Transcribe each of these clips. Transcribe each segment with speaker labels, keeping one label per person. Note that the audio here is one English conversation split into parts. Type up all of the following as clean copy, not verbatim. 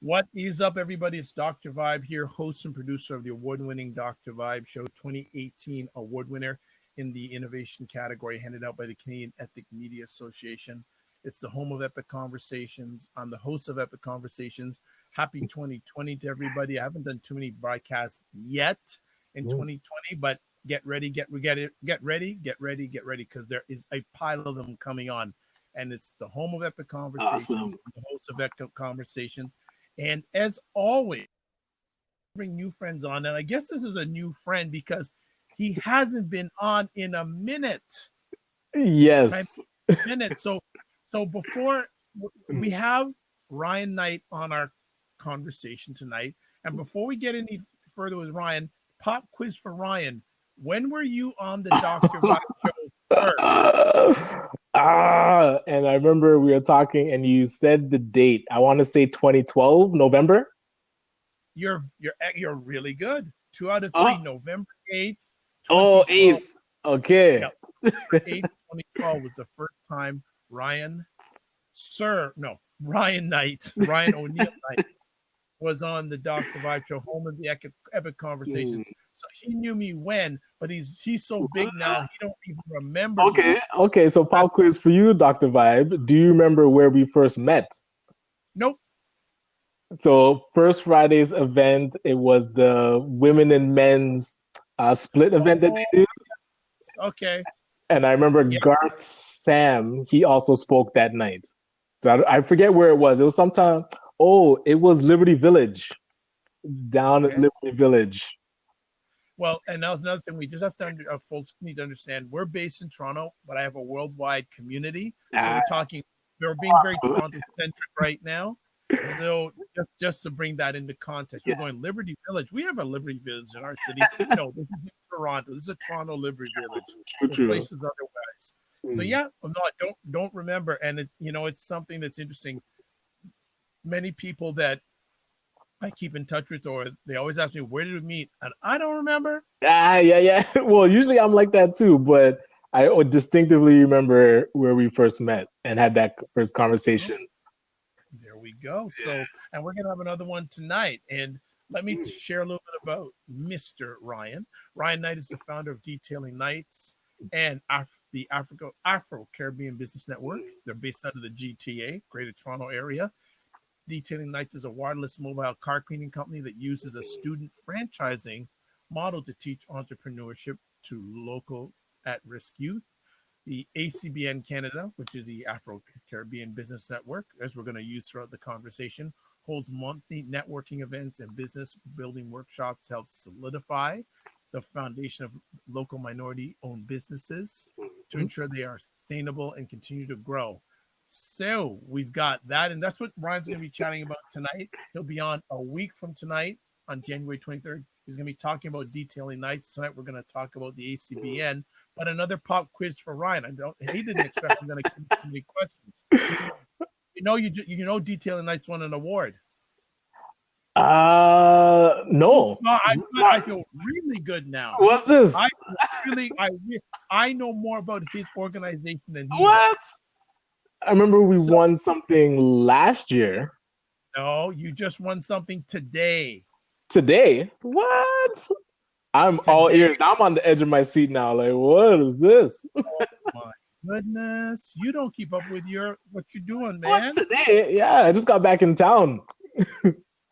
Speaker 1: What is up, everybody? It's Dr. Vibe here, host and producer of the award-winning Dr. Vibe Show, 2018 award winner in the innovation category, handed out by the Canadian Ethic Media Association. It's the home of Epic Conversations. I'm the host of Epic Conversations. Happy 2020 to everybody. I haven't done too many broadcasts yet in 2020, but get ready, get ready, because there is a pile of them coming on. And it's the home of Epic Conversations,
Speaker 2: Awesome.
Speaker 1: the host of Epic Conversations. And as always, bring new friends on. And I guess this is a new friend because he hasn't been on in a minute.
Speaker 2: Yes.
Speaker 1: So before we have Ryan Knight on our conversation tonight, and before we get any further with Ryan, pop quiz for Ryan. When were you on the Dr. Vibe Show first?
Speaker 2: And I remember we were talking and you said the date. I want to say 2012, November.
Speaker 1: You're really good. 2 out of 3, November 8th.
Speaker 2: Oh, 8th. Okay.
Speaker 1: Yep. 8th, 2012 was the first time Ryan O'Neill Knight was on the Dr. Vibe Show, home of the Epic Conversations. So he knew me when, but he's so big now, he don't even remember me.
Speaker 2: Okay. So pop quiz for you, Dr. Vibe. Do you remember where we first met?
Speaker 1: Nope.
Speaker 2: So First Friday's event, it was the women and men's split event that they do.
Speaker 1: Okay.
Speaker 2: And I remember Garth Sam, he also spoke that night. So I forget where it was. It was sometime. Oh, it was Liberty Village, down at Liberty Village.
Speaker 1: Well, and that was another thing. We just have to folks need to understand. We're based in Toronto, but I have a worldwide community. So we're being very Toronto-centric right now. So just to bring that into context, we're going Liberty Village. We have a Liberty Village in our city. No, this is Toronto. This is a Toronto Liberty Village.
Speaker 2: True.
Speaker 1: Places otherwise. So no, I don't remember. And it's something that's interesting. Many people that I keep in touch with, or they always ask me, where did we meet? And I don't remember.
Speaker 2: Yeah. Well, usually I'm like that too, but I distinctively remember where we first met and had that first conversation.
Speaker 1: There we go. So, and we're going to have another one tonight. And let me share a little bit about Mr. Ryan. Ryan Knight is the founder of Detailing Nights and the Afro Canadian Business Network. They're based out of the GTA, Greater Toronto area. Detailing Nights is a waterless mobile car cleaning company that uses a student franchising model to teach entrepreneurship to local at-risk youth. The ACBN Canada, which is the Afro Canadian Business Network, as we're going to use throughout the conversation, holds monthly networking events and business building workshops to help solidify the foundation of local minority-owned businesses to ensure they are sustainable and continue to grow. So we've got that, and that's what Ryan's going to be chatting about tonight. He'll be on a week from tonight on January 23rd. He's going to be talking about Detailing Nights. Tonight we're going to talk about the ACBN. But another pop quiz for Ryan. He didn't expect I'm going to give him too many questions. Detailing Nights won an award.
Speaker 2: No.
Speaker 1: I feel really good now.
Speaker 2: What's this?
Speaker 1: I know more about his organization than he
Speaker 2: does. I remember we won something last year.
Speaker 1: No, you just won something today.
Speaker 2: Today? What? I'm all ears. I'm on the edge of my seat now. Like, what is this?
Speaker 1: Oh my goodness. You don't keep up with what you're doing, man.
Speaker 2: What, today? Yeah, I just got back in town.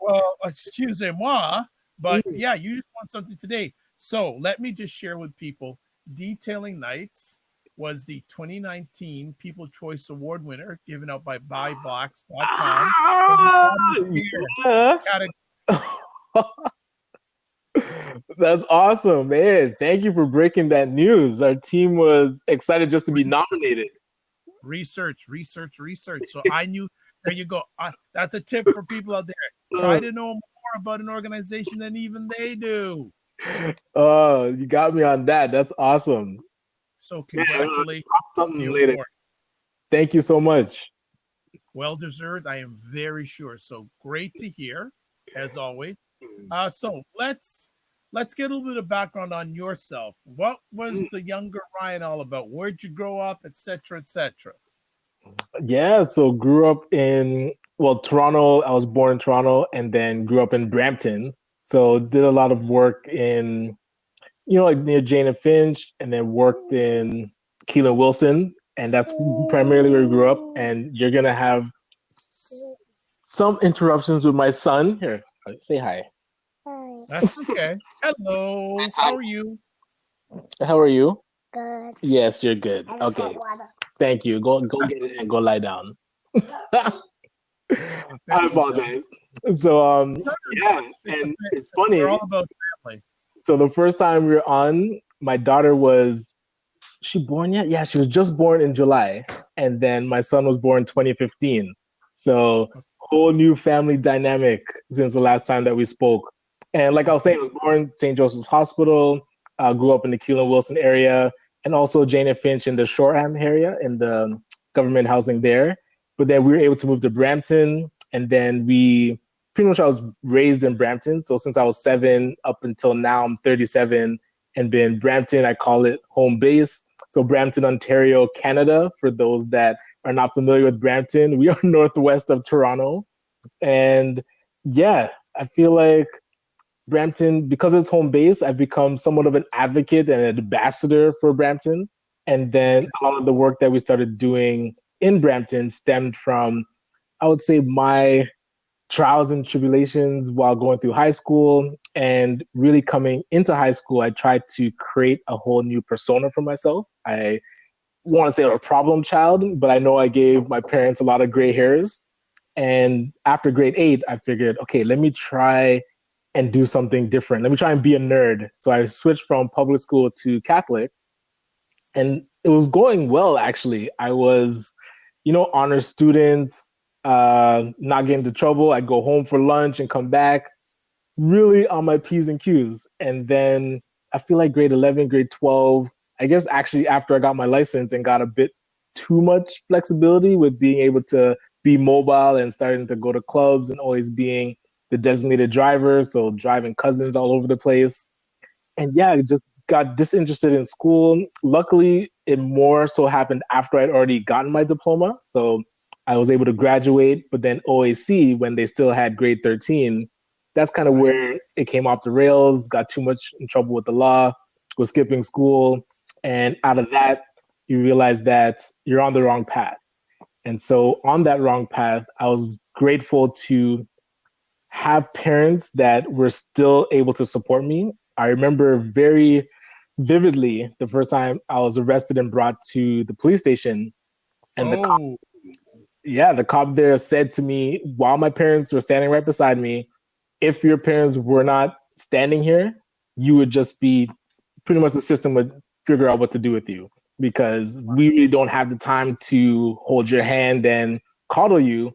Speaker 1: Well, excusez-moi, but yeah, you just want something today. So let me just share with people, Detailing Nights was the 2019 People Choice Award winner given out by buyblocks.com.
Speaker 2: That's awesome, man. Thank you for breaking that news. Our team was excited just to be nominated.
Speaker 1: Research. So I knew, there you go. That's a tip for people out there. Try to know more about an organization than even they do.
Speaker 2: Oh, you got me on that. That's awesome.
Speaker 1: So congratulations.
Speaker 2: Something later. Thank you so much.
Speaker 1: Well deserved, I am very sure. So great to hear, as always. So let's get a little bit of background on yourself. What was the younger Ryan all about? Where'd you grow up, etc., etc.?
Speaker 2: Yeah, so grew up in well, Toronto, I was born in Toronto and then grew up in Brampton. So did a lot of work in, like near Jane and Finch, and then worked in Keelan Wilson. And that's primarily where we grew up. And you're going to have some interruptions with my son. Here, say hi.
Speaker 1: That's okay. Hello. How are you?
Speaker 2: How are you?
Speaker 3: Good.
Speaker 2: Yes, you're good. Okay. Thank you. Go get it and go lie down. I apologize. So yeah, and it's funny.
Speaker 1: We're all about family.
Speaker 2: So the first time we were on, my daughter was she born yet? Yeah, she was just born in July. And then my son was born 2015. So whole new family dynamic since the last time that we spoke. And like I was saying, I was born St. Joseph's Hospital, grew up in the Keelan Wilson area, and also Jane and Finch in the Shoreham area in the government housing there. But then we were able to move to Brampton. And then pretty much I was raised in Brampton. So since I was 7 up until now, I'm 37 and been Brampton, I call it home base. So Brampton, Ontario, Canada, for those that are not familiar with Brampton, we are northwest of Toronto. And yeah, I feel like Brampton, because it's home base, I've become somewhat of an advocate and an ambassador for Brampton. And then a lot of the work that we started doing in Brampton stemmed from, I would say, my trials and tribulations while going through high school. And really coming into high school, I tried to create a whole new persona for myself. I want to say I'm a problem child, but I know I gave my parents a lot of gray hairs. And after grade 8, I figured, okay, let me try and do something different. Let me try and be a nerd. So I switched from public school to Catholic. And it was going well, actually. I was, honor student, not getting into trouble. I'd go home for lunch and come back really on my P's and Q's. And then I feel like grade 11, grade 12, I guess actually after I got my license and got a bit too much flexibility with being able to be mobile and starting to go to clubs and always being the designated driver. So driving cousins all over the place. And yeah, I just got disinterested in school. Luckily, it more so happened after I'd already gotten my diploma. So I was able to graduate, but then OAC, when they still had grade 13, that's kind of where it came off the rails, got too much in trouble with the law, was skipping school. And out of that, you realize that you're on the wrong path. And so on that wrong path, I was grateful to have parents that were still able to support me. I remember very vividly the first time I was arrested and brought to the police station. And the cop there said to me, while my parents were standing right beside me, if your parents were not standing here, you would just be pretty much the system would figure out what to do with you, because we really don't have the time to hold your hand and coddle you.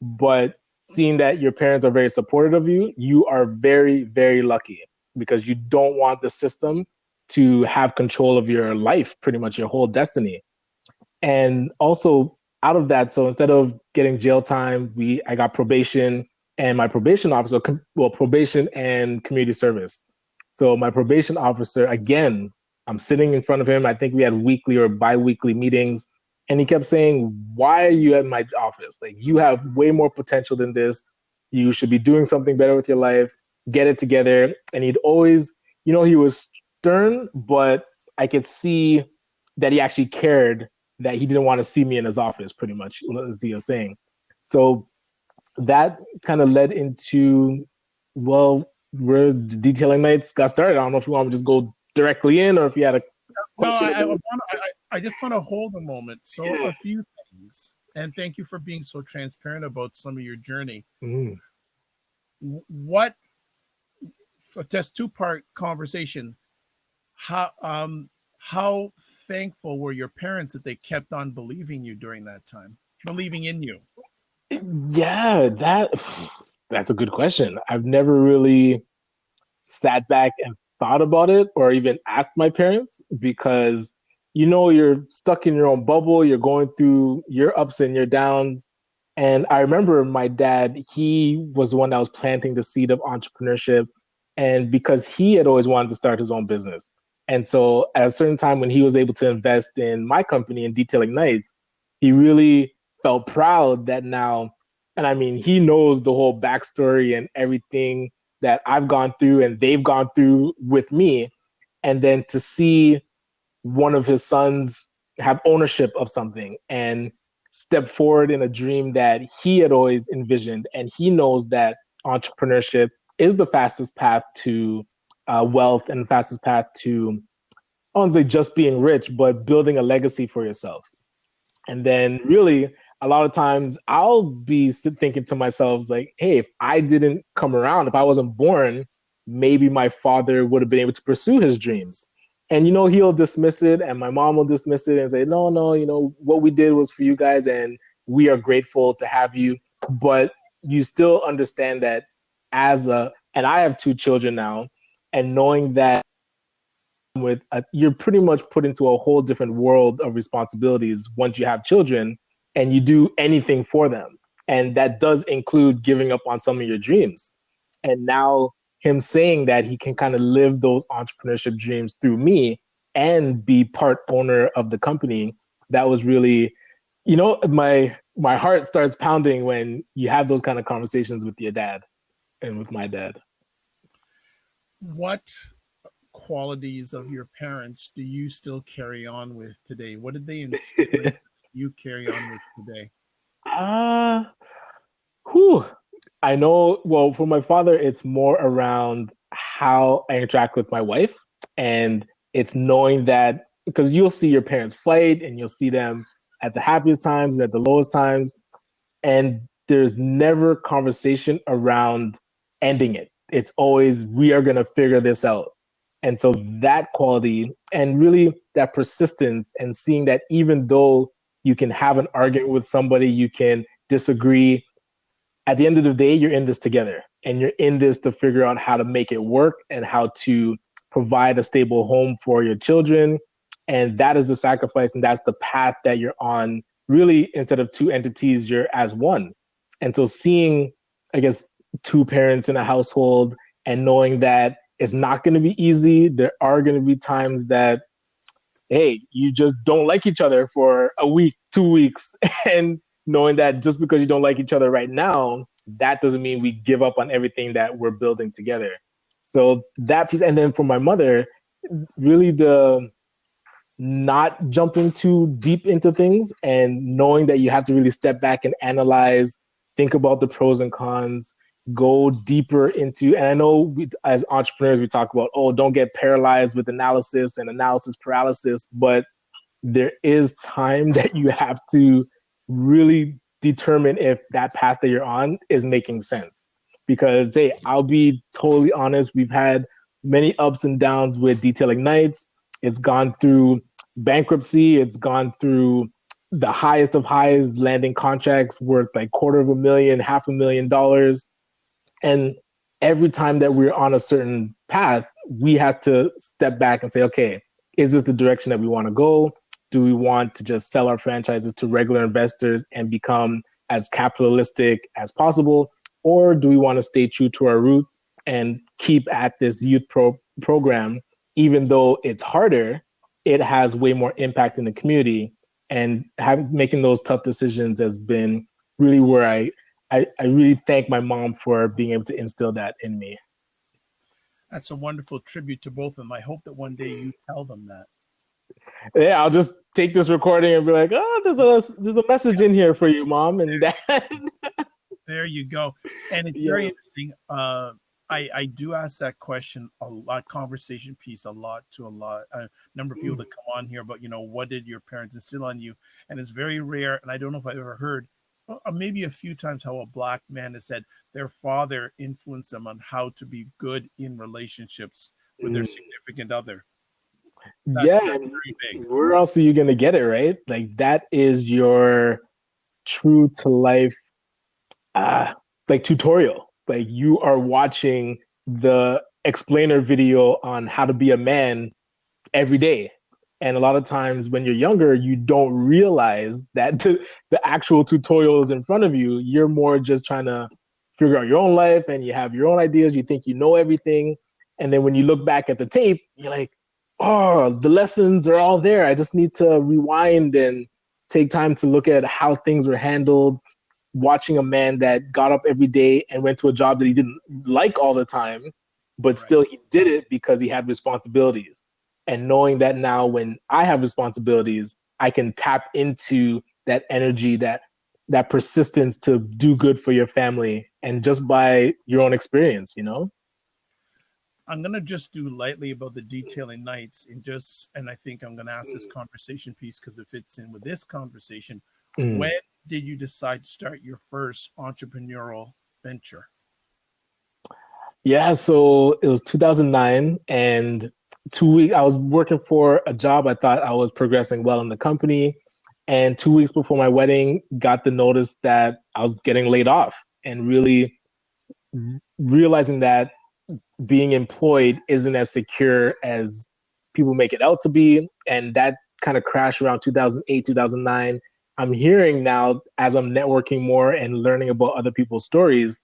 Speaker 2: But seeing that your parents are very supportive of you, you are very, very lucky, because you don't want the system to have control of your life, pretty much your whole destiny. And also out of that, so instead of getting jail time, I got probation, and my probation officer, probation and community service. So my probation officer, again, I'm sitting in front of him. I think we had weekly or bi-weekly meetings. And he kept saying, why are you at my office? Like, you have way more potential than this. You should be doing something better with your life. Get it together. And he'd always, he was stern, but I could see that he actually cared, that he didn't want to see me in his office, pretty much, as he was saying. So that kind of led into, well, where detailing nights got started. I don't know if you want to just go directly in, or if you had a question.
Speaker 1: No, I just want to hold a moment. So a few things, and thank you for being so transparent about some of your journey. What, just two-part conversation. How thankful were your parents that they kept on believing you during that time, believing in you?
Speaker 2: Yeah, that's a good question. I've never really sat back and thought about it, or even asked my parents, because you're stuck in your own bubble. You're going through your ups and your downs. And I remember my dad, he was the one that was planting the seed of entrepreneurship. And because he had always wanted to start his own business. And so at a certain time when he was able to invest in my company in Detailing Nights, he really felt proud that now And I mean, he knows the whole backstory and everything that I've gone through and they've gone through with me. And then to see one of his sons have ownership of something and step forward in a dream that he had always envisioned. And he knows that entrepreneurship is the fastest path to wealth and the fastest path to, I don't say just being rich, but building a legacy for yourself. And then really, a lot of times I'll be thinking to myself, like, hey, if I didn't come around, if I wasn't born, maybe my father would have been able to pursue his dreams. And, he'll dismiss it and my mom will dismiss it and say, no, no, what we did was for you guys and we are grateful to have you. But you still understand that and I have two children now, and knowing that you're pretty much put into a whole different world of responsibilities once you have children and you do anything for them. And that does include giving up on some of your dreams. And now him saying that he can kind of live those entrepreneurship dreams through me and be part owner of the company, that was really, my heart starts pounding when you have those kind of conversations with your dad and with my dad.
Speaker 1: What qualities of your parents do you still carry on with today? What did they instill in you carry on with today?
Speaker 2: Uh, whew. I know, well, for my father, it's more around how I interact with my wife. And it's knowing that, because you'll see your parents fight and you'll see them at the happiest times and at the lowest times. And there's never conversation around ending it. It's always, we are going to figure this out. And so that quality and really that persistence and seeing that even though you can have an argument with somebody, you can disagree, at the end of the day, you're in this together and you're in this to figure out how to make it work and how to provide a stable home for your children. And that is the sacrifice and that's the path that you're on. Really, instead of two entities, you're as one. And so seeing, I guess, two parents in a household and knowing that it's not going to be easy. There are going to be times that, hey, you just don't like each other for a week, 2 weeks, and knowing that just because you don't like each other right now, that doesn't mean we give up on everything that we're building together. So that piece, and then for my mother, really the not jumping too deep into things and knowing that you have to really step back and analyze, think about the pros and cons, go deeper into, and I know as entrepreneurs, we talk about, oh, don't get paralyzed with analysis and analysis paralysis, but there is time that you have to really determine if that path that you're on is making sense. Because, hey, I'll be totally honest, we've had many ups and downs with Detailing Nights. It's gone through bankruptcy. It's gone through the highest of highs, landing contracts worth like $250,000, $500,000. And every time that we're on a certain path, we have to step back and say, okay, is this the direction that we want to go? Do we want to just sell our franchises to regular investors and become as capitalistic as possible? Or do we want to stay true to our roots and keep at this youth program, even though it's harder, it has way more impact in the community. And making those tough decisions has been really where I really thank my mom for being able to instill that in me.
Speaker 1: That's a wonderful tribute to both of them. I hope that one day you tell them that.
Speaker 2: Yeah, I'll just take this recording and be like, oh, there's a message in here for you, Mom and Dad.
Speaker 1: There you go. And it's very interesting. I do ask that question a lot, conversation piece a lot to a number of people that come on here about, what did your parents instill on you? And it's very rare. And I don't know if I've ever heard, maybe a few times, how a Black man has said their father influenced them on how to be good in relationships with their significant other. That's very big.
Speaker 2: Where else are you going to get it, right? Like that is your true to life like tutorial. Like you are watching the explainer video on how to be a man every day. And a lot of times when you're younger, you don't realize that the actual tutorial is in front of you. You're more just trying to figure out your own life and you have your own ideas. You think you know everything. And then when you look back at the tape, you're like, oh, the lessons are all there. I just need to rewind and take time to look at how things were handled. watching a man that got up every day and went to a job that he didn't like all the time, but
Speaker 1: Right.
Speaker 2: still he did it because he had responsibilities. And knowing that now when I have responsibilities, I can tap into that energy, that persistence to do good for your family and just by your own experience, you know?
Speaker 1: I'm gonna just do lightly about the detailing nights and I think I'm gonna ask this conversation piece because it fits in with this conversation.
Speaker 2: Mm.
Speaker 1: When did you decide to start your first entrepreneurial venture?
Speaker 2: Yeah, so it was 2009 and 2 weeks I was working for a job. I thought I was progressing well in the company. And 2 weeks before my wedding, got the notice that I was getting laid off and really realizing that being employed isn't as secure as people make it out to be. And that kind of crashed around 2008, 2009. I'm hearing now as I'm networking more and learning about other people's stories,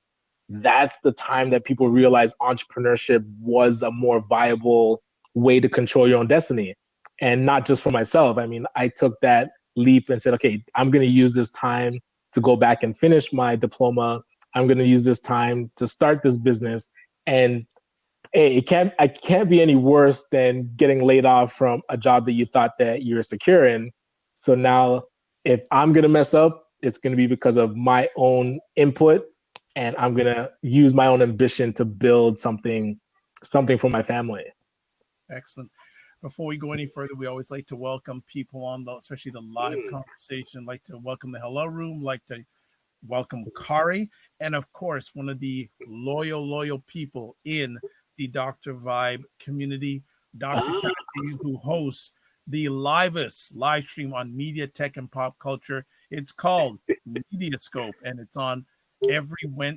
Speaker 2: that's the time that people realize entrepreneurship was a more viable way to control your own destiny. And not just for myself. I mean, I took that leap and said, okay, I'm going to use this time to go back and finish my diploma. I'm going to use this time to start this business. And hey, I can't be any worse than getting laid off from a job that you thought that you're secure in. So now if I'm gonna mess up, it's gonna be because of my own input and I'm gonna use my own ambition to build something for my family.
Speaker 1: Excellent. Before we go any further, we always like to welcome people on the, especially the live conversation. Like to welcome the Hello Room. Like to welcome Kari, and of course, one of the loyal people in the Dr. Vibe community, Dr.
Speaker 2: Ah,
Speaker 1: Kathy, who hosts the livest live stream on media, tech, and pop culture. It's called Mediascope, and it's on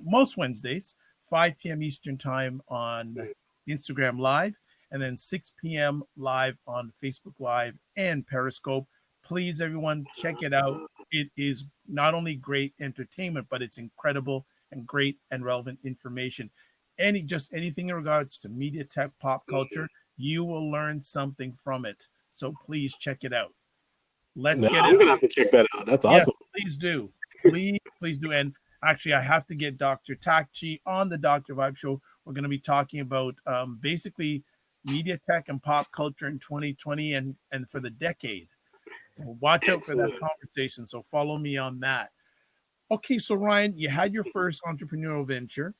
Speaker 1: most Wednesdays, 5 p.m. Eastern Time on Instagram Live, and then 6 p.m. live on Facebook Live and Periscope. Please, everyone, check it out. It is not only great entertainment, but it's incredible and great and relevant information. Anything in regards to media, tech, pop culture, you will learn something from it. So please check it out. Let's
Speaker 2: no,
Speaker 1: get
Speaker 2: I'm
Speaker 1: it.
Speaker 2: gonna have to check that out. That's
Speaker 1: Yes,
Speaker 2: awesome.
Speaker 1: please do. Please do. And actually, I have to get Dr. Takchi on the Dr. Vibe Show. We're going to be talking about basically media tech and pop culture in 2020 and for the decade. So watch out for that
Speaker 2: Excellent.
Speaker 1: conversation. So follow me on that. Okay, so Ryan, you had your first entrepreneurial venture.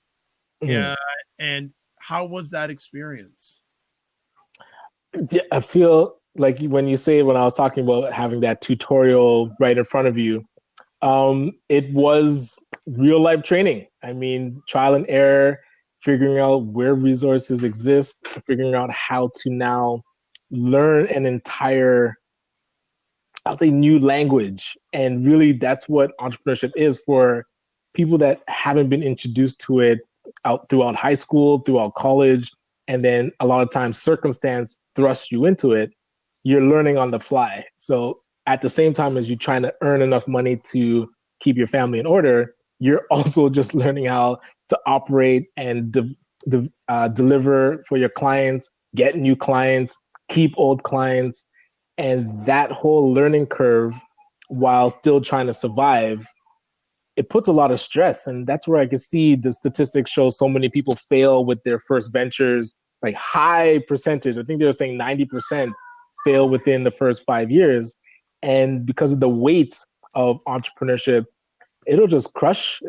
Speaker 2: Mm.
Speaker 1: Yeah, and how was that experience?
Speaker 2: Yeah, I feel like when you say when I was talking about having that tutorial right in front of you, it was real life training. I mean, trial and error, figuring out where resources exist, figuring out how to now learn an entire, I'll say, new language. And really, that's what entrepreneurship is for people that haven't been introduced to it out throughout high school, throughout college, and then a lot of times circumstance thrusts you into it. You're learning on the fly. So at the same time as you're trying to earn enough money to keep your family in order, you're also just learning how to operate and deliver for your clients, get new clients, keep old clients, and that whole learning curve while still trying to survive, it puts a lot of stress. And that's where I can see the statistics show so many people fail with their first ventures, like high percentage. I think they were saying 90% fail within the first 5 years. And because of the weight of entrepreneurship, it'll crush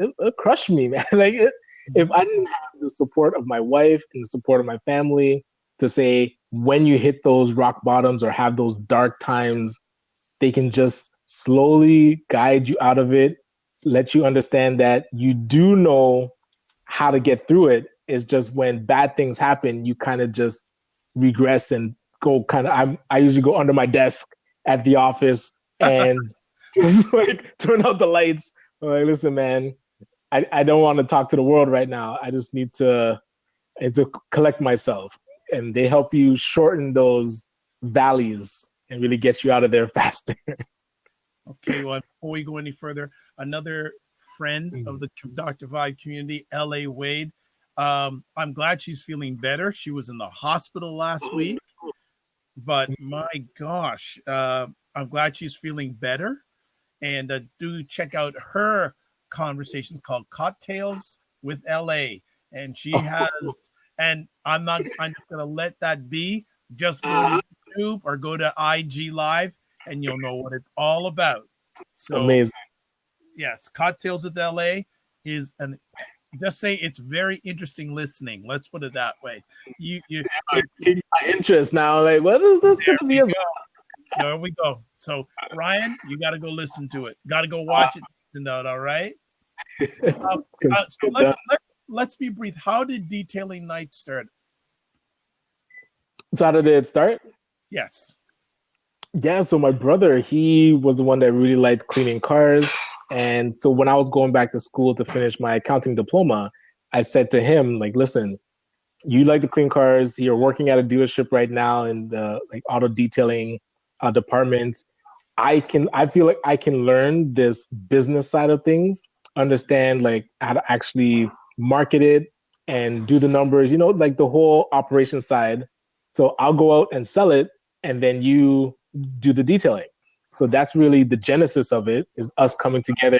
Speaker 2: me, man. If
Speaker 1: Mhm.
Speaker 2: I didn't have the support of my wife and the support of my family to say when you hit those rock bottoms or have those dark times, they can just slowly guide you out of it, let you understand that you do know how to get through it. It's just when bad things happen, you kind of just regress and go kind of. I usually go under my desk at the office and just like turn out the lights. I'm like, listen, man, I don't want to talk to the world right now. I just need to collect myself. And they help you shorten those valleys and really get you out of there faster.
Speaker 1: Okay, well, before we go any further, another friend of the Dr. Vibe community, LA Wade. I'm glad she's feeling better. She was in the hospital last week, but my gosh, I'm glad she's feeling better. And do check out her conversations called Cocktails with LA. And she has, and I'm just going to let that be. Just go to YouTube or go to IG Live and you'll know what it's all about. So,
Speaker 2: Amazing.
Speaker 1: yes, Cocktails with LA is an just say it's very interesting listening. Let's put it that way. You it,
Speaker 2: Piqued my interest now. Like, what is this going to be about?
Speaker 1: there we go. So Ryan, you got to go listen to it. Got to go watch it. Note, all right. So let's be brief. How did Detailing Night start?
Speaker 2: So how did it start?
Speaker 1: Yes.
Speaker 2: Yeah, so my brother, he was the one that really liked cleaning cars. And so when I was going back to school to finish my accounting diploma, I said to him, like, listen, you like to clean cars. You're working at a dealership right now in the like auto detailing department. I feel like I can learn this business side of things, understand like how to actually market it and do the numbers, you know, like the whole operation side. So I'll go out and sell it, and then you do the detailing. So that's really the genesis of it, is us coming together,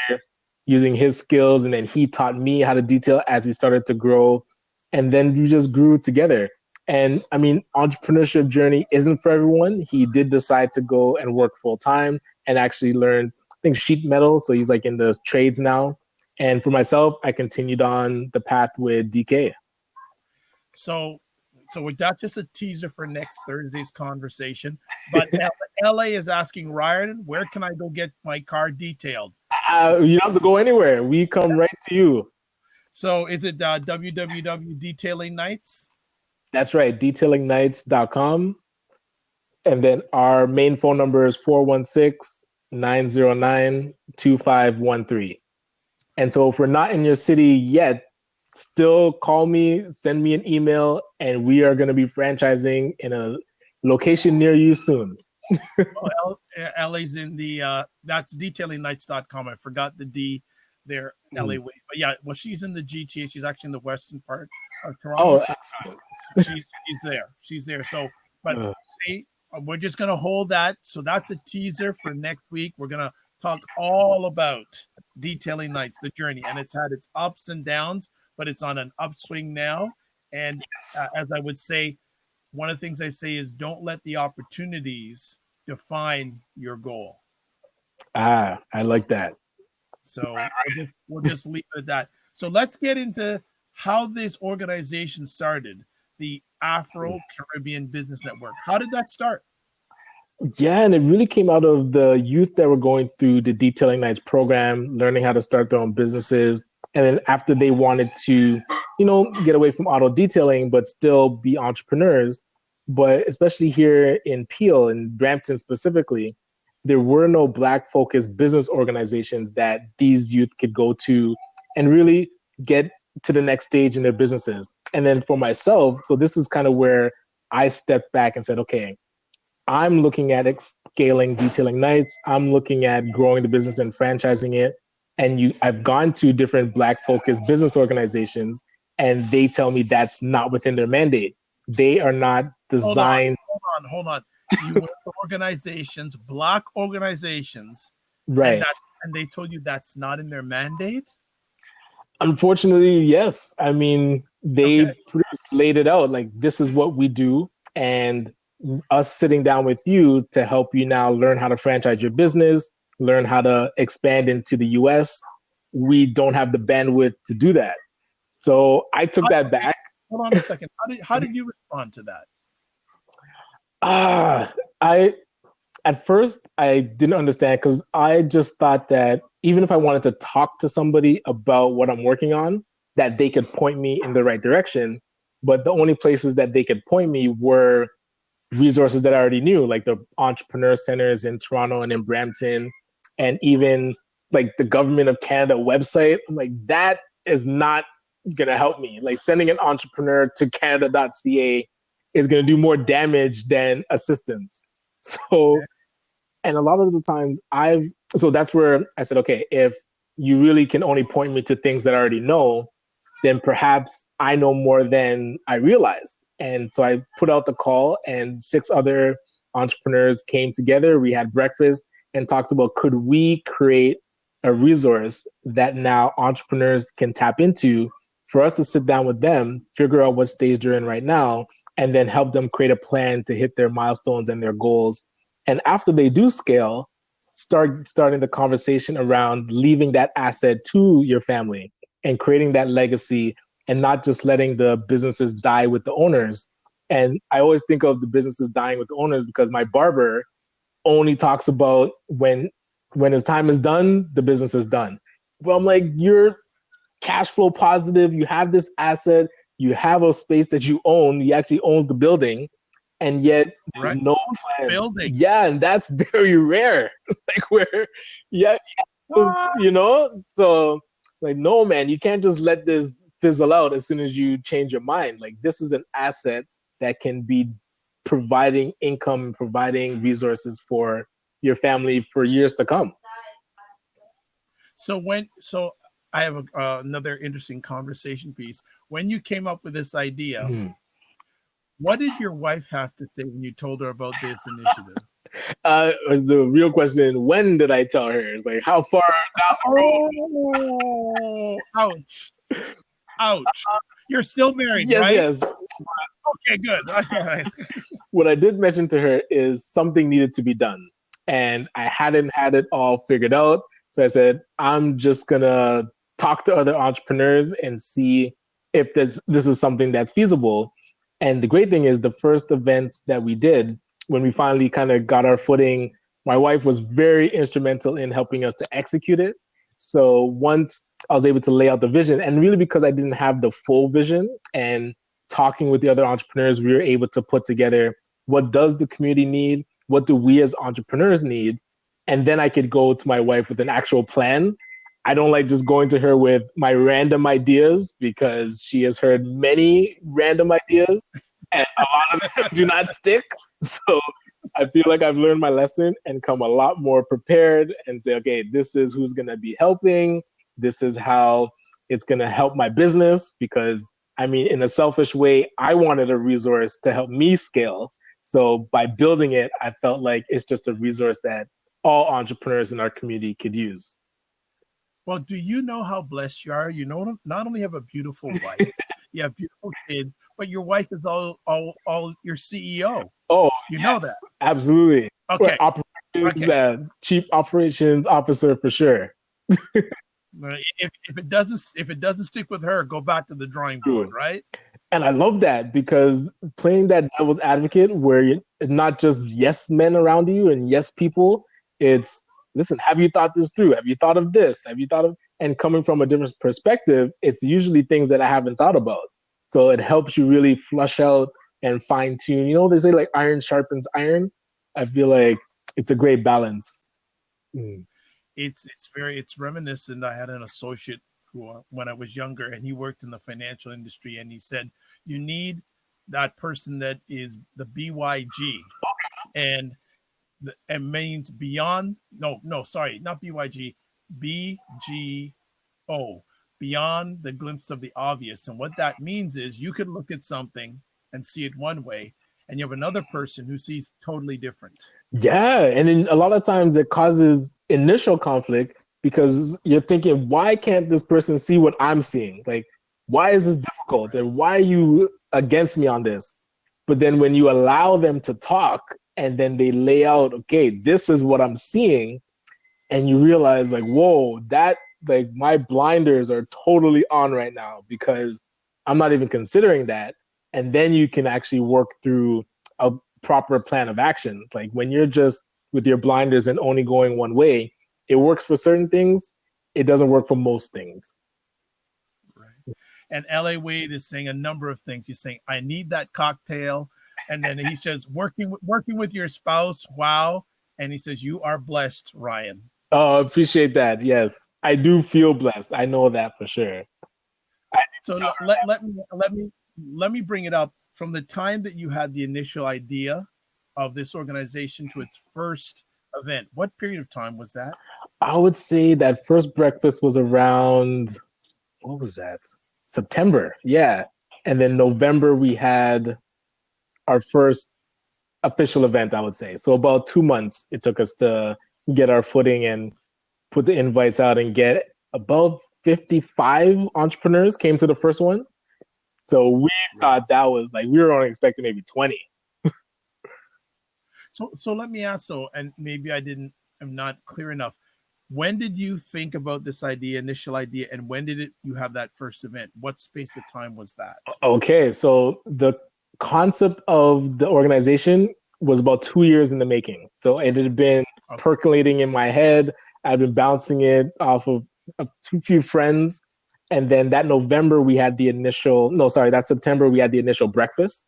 Speaker 2: using his skills, and then he taught me how to detail as we started to grow, and then we just grew together. And I mean, entrepreneurship journey isn't for everyone. He did decide to go and work full time and actually learn, I think, sheet metal. So he's like in the trades now. And for myself, I continued on the path with DK.
Speaker 1: So that's just a teaser for next Thursday's conversation. But LA is asking Ryan, where can I go get my car detailed?
Speaker 2: You don't have to go anywhere. We come right to you.
Speaker 1: So is it www Detailing Nights?
Speaker 2: That's right, detailingnights.com. And then our main phone number is 416-909-2513. And so if we're not in your city yet, still call me, send me an email, and we are going to be franchising in a location near you soon.
Speaker 1: Well, LA's in the that's detailingnights.com. I forgot the D there, LA way. But yeah, well, she's in the GTA. She's actually in the western part of Toronto.
Speaker 2: Oh,
Speaker 1: So
Speaker 2: excellent.
Speaker 1: she's there. She's there. So, but see, we're just gonna hold that. So that's a teaser for next week. We're gonna talk all about Detailing Nights, the journey, and it's had its ups and downs, but it's on an upswing now. And as I would say, one of the things I say is don't let the opportunities define your goal.
Speaker 2: I like that.
Speaker 1: So we'll just leave it at that. So let's get into how this organization started, the Afro Canadian Business Network. How did that start?
Speaker 2: Yeah, and it really came out of the youth that were going through the Detailing Nights program, learning how to start their own businesses. And then after they wanted to, you know, get away from auto detailing, but still be entrepreneurs. But especially here in Peel, in Brampton specifically, there were no Black focused business organizations that these youth could go to and really get to the next stage in their businesses. And then for myself, so this is kind of where I stepped back and said, okay, I'm looking at scaling Detailing Nights. I'm looking at growing the business and franchising it. And I've gone to different Black focused business organizations, and they tell me that's not within their mandate. They are not designed.
Speaker 1: Hold on. You went to organizations, Black organizations,
Speaker 2: Right.
Speaker 1: and they told you that's not in their mandate.
Speaker 2: Unfortunately, yes. I mean, they pretty much laid it out like this is what we do, and us sitting down with you to help you now learn how to franchise your business, learn how to expand into the US. We don't have the bandwidth to do that. So I took that back.
Speaker 1: Hold on a second. How did you respond to that?
Speaker 2: I at first I didn't understand because I just thought that even if I wanted to talk to somebody about what I'm working on, that they could point me in the right direction. But the only places that they could point me were resources that I already knew, like the entrepreneur centers in Toronto and in Brampton, and even like the government of Canada website. I'm like, that is not gonna help me. Like sending an entrepreneur to Canada.ca is gonna do more damage than assistance. So, and a lot of the times so that's where I said, okay, if you really can only point me to things that I already know, then perhaps I know more than I realized. And so I put out the call, and 6 other entrepreneurs came together. We had breakfast and talked about, could we create a resource that now entrepreneurs can tap into for us to sit down with them, figure out what stage they're in right now, and then help them create a plan to hit their milestones and their goals. And after they do scale, starting the conversation around leaving that asset to your family and creating that legacy and not just letting the businesses die with the owners. And I always think of the businesses dying with the owners because my barber only talks about when his time is done, the business is done. But I'm like, you're cash flow positive, you have this asset, you have a space that you own, he actually owns the building, and yet there's
Speaker 1: Right.
Speaker 2: no plans.
Speaker 1: Building.
Speaker 2: Yeah, and that's very rare. Like where, yeah, you know, so like, no, man, you can't just let this fizzle out as soon as you change your mind. Like this is an asset that can be providing income, providing resources for your family for years to come.
Speaker 1: So I have another interesting conversation piece. When you came up with this idea, what did your wife have to say when you told her about this initiative?
Speaker 2: The real question, when did I tell her? It's like, how far down the road?
Speaker 1: Oh, ouch. Ouch. You're still married,
Speaker 2: Yes,
Speaker 1: right?
Speaker 2: yes.
Speaker 1: Okay, good. Okay.
Speaker 2: What I did mention to her is something needed to be done. And I hadn't had it all figured out. So I said, I'm just going to talk to other entrepreneurs and see if this is something that's feasible. And the great thing is, the first events that we did, when we finally kind of got our footing, my wife was very instrumental in helping us to execute it. So once I was able to lay out the vision, and really because I didn't have the full vision, and talking with the other entrepreneurs, we were able to put together what does the community need, what do we as entrepreneurs need, and then I could go to my wife with an actual plan. I don't like just going to her with my random ideas because she has heard many random ideas and a lot of them do not stick. So I feel like I've learned my lesson and come a lot more prepared and say, okay, this is who's going to be helping. This is how it's going to help my business, because I mean, in a selfish way, I wanted a resource to help me scale. So by building it, I felt like it's just a resource that all entrepreneurs in our community could use.
Speaker 1: Well, do you know how blessed you are? You know, not only have a beautiful wife, you have beautiful kids, but your wife is all your CEO.
Speaker 2: Oh,
Speaker 1: You
Speaker 2: yes,
Speaker 1: know that.
Speaker 2: absolutely.
Speaker 1: Okay.
Speaker 2: Operations,
Speaker 1: Okay.
Speaker 2: chief operations officer for sure.
Speaker 1: If it doesn't stick with her, go back to the drawing board, right?
Speaker 2: And I love that, because playing that devil's advocate where it's not just yes men around you and yes people, it's listen, have you thought this through? Have you thought of this? Have you thought of, and coming from a different perspective, it's usually things that I haven't thought about. So it helps you really flush out and fine tune. You know, they say like iron sharpens iron. I feel like it's a great balance. Mm.
Speaker 1: It's reminiscent. I had an associate who, when I was younger, and he worked in the financial industry, and he said you need that person that is the BYG, and it means beyond. No, sorry, not BYG, BGO, beyond the glimpse of the obvious. And what that means is you could look at something and see it one way, and you have another person who sees totally different.
Speaker 2: Yeah, and then a lot of times it causes initial conflict because you're thinking, why can't this person see what I'm seeing? Like, why is this difficult?
Speaker 1: Right.
Speaker 2: And why are you against me on this? But then when you allow them to talk and then they lay out, okay, this is what I'm seeing, and you realize like, whoa, that like my blinders are totally on right now because I'm not even considering that. And then you can actually work through a proper plan of action. Like when you're just with your blinders and only going one way, it works for certain things. It doesn't work for most things.
Speaker 1: Right. And LA Wade is saying a number of things. He's saying, I need that cocktail. And then he says, working with your spouse. Wow. And he says, you are blessed, Ryan.
Speaker 2: Oh, I appreciate that. Yes, I do feel blessed. I know that for sure.
Speaker 1: So let me bring it up from the time that you had the initial idea of this organization to its first event. What period of time was that?
Speaker 2: I would say that first breakfast was around, what was that? September. Yeah. And then November, we had our first official event, I would say. So about 2 months it took us to get our footing and put the invites out and get about 55 entrepreneurs came to the first one. So we thought that was like, we were only expecting maybe 20.
Speaker 1: So let me ask, and maybe I'm not clear enough. When did you think about this initial idea, and when did you have that first event? What space of time was that?
Speaker 2: Okay, so the concept of the organization was about 2 years in the making. So it had been
Speaker 1: Okay.
Speaker 2: percolating in my head. I've been bouncing it off of a few friends. And then that November, we had the initial, no, sorry, that September, we had the initial breakfast.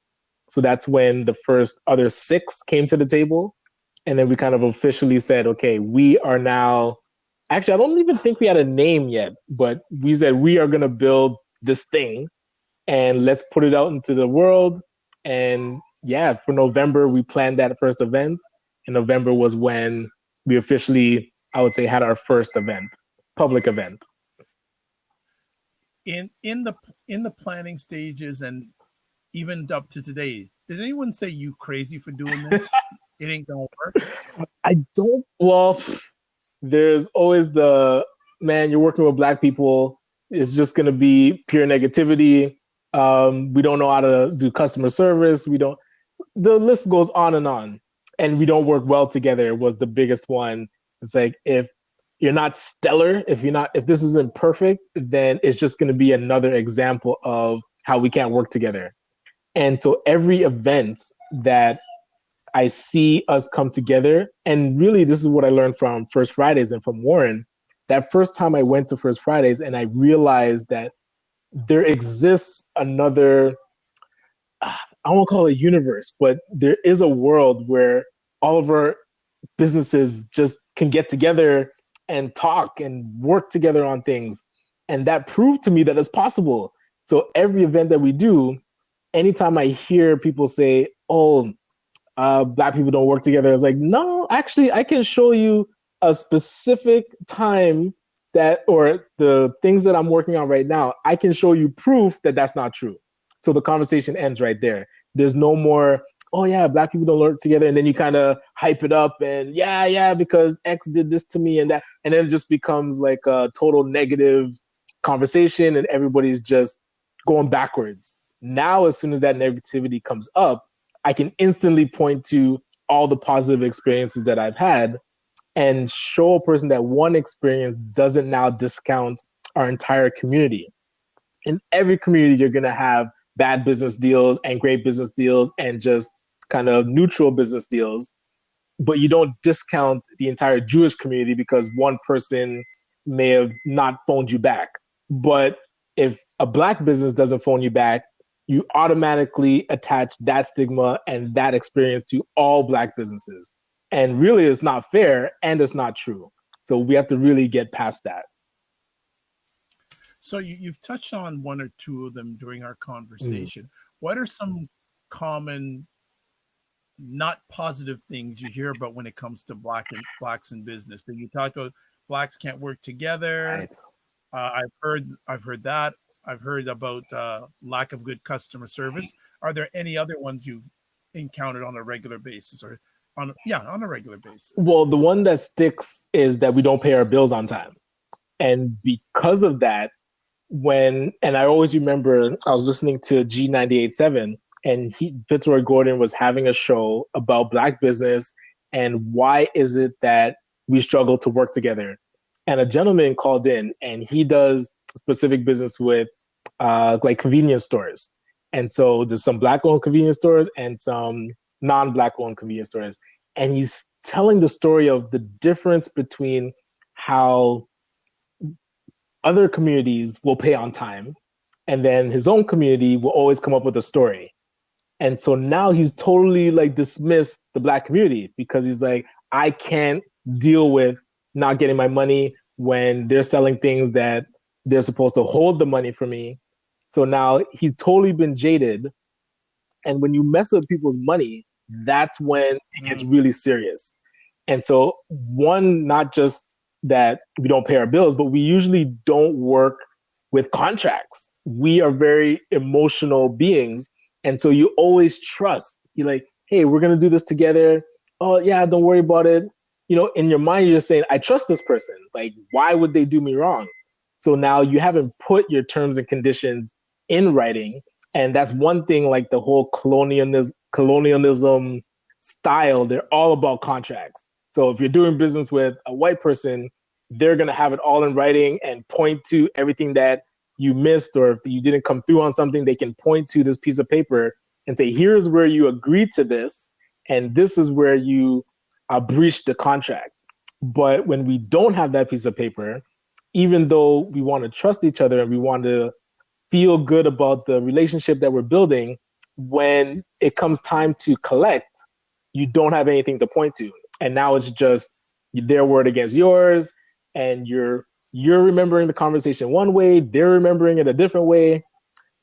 Speaker 2: So that's when the first other 6 came to the table. And then we kind of officially said, okay, we are now, actually, I don't even think we had a name yet, but we said we are going to build this thing and let's put it out into the world. And yeah, for November, we planned that first event. And November was when we officially, I would say, had our first event, public event.
Speaker 1: In the planning stages and even up to today, did anyone say you crazy for doing this? It ain't gonna work.
Speaker 2: I don't, well, there's always the, man, you're working with Black people. It's just going to be pure negativity. We don't know how to do customer service. We don't, the list goes on and on. And we don't work well together was the biggest one. It's like, if you're not stellar, if this isn't perfect, then it's just going to be another example of how we can't work together. And so every event that I see us come together, and really this is what I learned from First Fridays and from Warren. That first time I went to First Fridays and I realized that there exists another, I won't call it a universe, but there is a world where all of our businesses just can get together and talk and work together on things. And that proved to me that it's possible. So every event that we do, anytime I hear people say, oh, Black people don't work together, it's like, no, actually, I can show you a specific time that, or the things that I'm working on right now, I can show you proof that that's not true. So the conversation ends right there. There's no more, oh yeah, Black people don't work together, and then you kind of hype it up and yeah, because X did this to me and that, and then it just becomes like a total negative conversation, and everybody's just going backwards. Now, as soon as that negativity comes up, I can instantly point to all the positive experiences that I've had and show a person that one experience doesn't now discount our entire community. In every community, you're going to have bad business deals and great business deals and just kind of neutral business deals. But you don't discount the entire Jewish community because one person may have not phoned you back. But if a Black business doesn't phone you back, you automatically attach that stigma and that experience to all Black businesses. And really, it's not fair and it's not true. So we have to really get past that.
Speaker 1: So you've touched on one or two of them during our
Speaker 2: Mm.
Speaker 1: conversation. What are some common, not positive things you hear about when it comes to blacks in business? That you talked about blacks can't work together.
Speaker 2: Right.
Speaker 1: I've heard that. I've heard about lack of good customer service. Are there any other ones you've encountered on a regular basis, or on a regular basis?
Speaker 2: Well, the one that sticks is that we don't pay our bills on time. And because of that, and I always remember I was listening to G98.7, and Fitzroy Gordon was having a show about Black business and why is it that we struggle to work together. And a gentleman called in and he does specific business with like convenience stores. And so there's some Black owned convenience stores and some non-Black owned convenience stores. And he's telling the story of the difference between how other communities will pay on time, and then his own community will always come up with a story. And so now he's totally like dismissed the Black community because he's like, I can't deal with not getting my money when they're selling things that they're supposed to hold the money for me. So now he's totally been jaded. And when you mess with people's money, that's when it gets really serious. And so, one, not just that we don't pay our bills, but we usually don't work with contracts. We are very emotional beings. And so you always trust. You're like, hey, we're going to do this together. Oh, yeah, don't worry about it. in your mind, you're saying, I trust this person. Like, why would they do me wrong? So now you haven't put your terms and conditions in writing. And that's one thing, like the whole colonialism style, they're all about contracts. So if you're doing business with a white person, they're going to have it all in writing and point to everything that you missed, or if you didn't come through on something, they can point to this piece of paper and say, here's where you agreed to this, and this is where you breached the contract. But when we don't have that piece of paper, even though we want to trust each other and we want to feel good about the relationship that we're building, when it comes time to collect, you don't have anything to point to. And now it's just their word against yours, and you're remembering the conversation one way, they're remembering it a different way.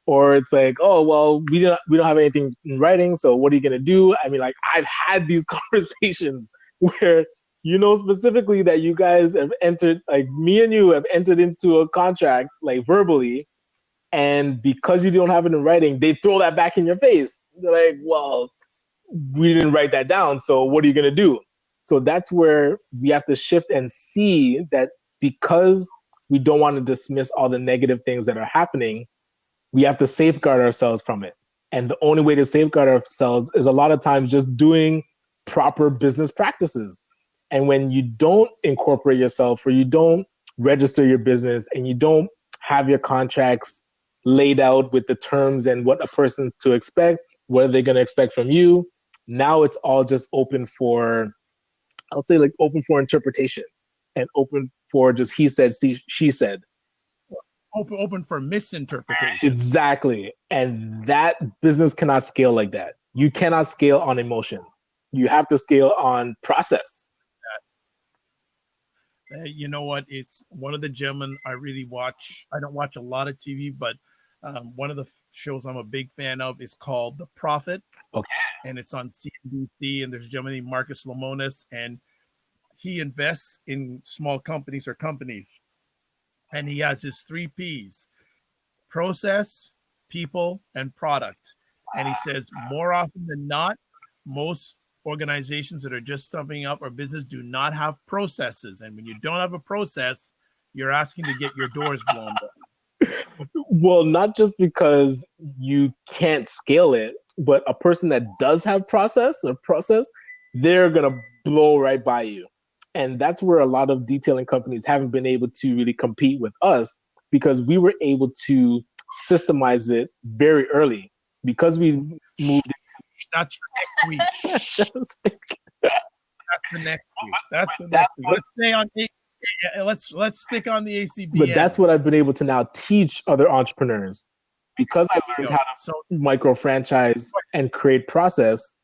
Speaker 2: Or it's like, oh, well, we don't have anything in writing, so what are you going to do? I mean, like, I've had these conversations where specifically that you guys have entered, like me and you have entered into a contract, like verbally, and because you don't have it in writing, they throw that back in your face. They're like, well, we didn't write that down, so what are you going to do? So that's where we have to shift and see that because we don't want to dismiss all the negative things that are happening, we have to safeguard ourselves from it. And the only way to safeguard ourselves is a lot of times just doing proper business practices. And when you don't incorporate yourself, or you don't register your business, and you don't have your contracts laid out with the terms and what a person's to expect, what are they going to expect from you, now it's all just open for, I'll say, like, open for interpretation and open for just he said, she said.
Speaker 1: Open for misinterpretation.
Speaker 2: Exactly. And that business cannot scale like that. You cannot scale on emotion. You have to scale on process.
Speaker 1: You know what? It's one of the gentlemen I really watch. I don't watch a lot of TV, but one of the shows I'm a big fan of is called The Prophet.
Speaker 2: Okay.
Speaker 1: And it's on CNBC, and there's a gentleman named Marcus Lemonis, and he invests in small companies or companies. And he has his 3 P's: process, people, and product. And he says more often than not, most organizations that are just starting up or business do not have processes. And when you don't have a process, you're asking to get your doors blown up.
Speaker 2: Well, not just because you can't scale it, but a person that does have process, they're going to blow right by you. And that's where a lot of detailing companies haven't been able to really compete with us, because we were able to systemize it very early, because we moved into.
Speaker 1: That's for next week. That's the next week. That's the next week. Let's stay on. Let's stick on the ACBN.
Speaker 2: But that's what I've been able to now teach other entrepreneurs, because I learned how to micro franchise and create process.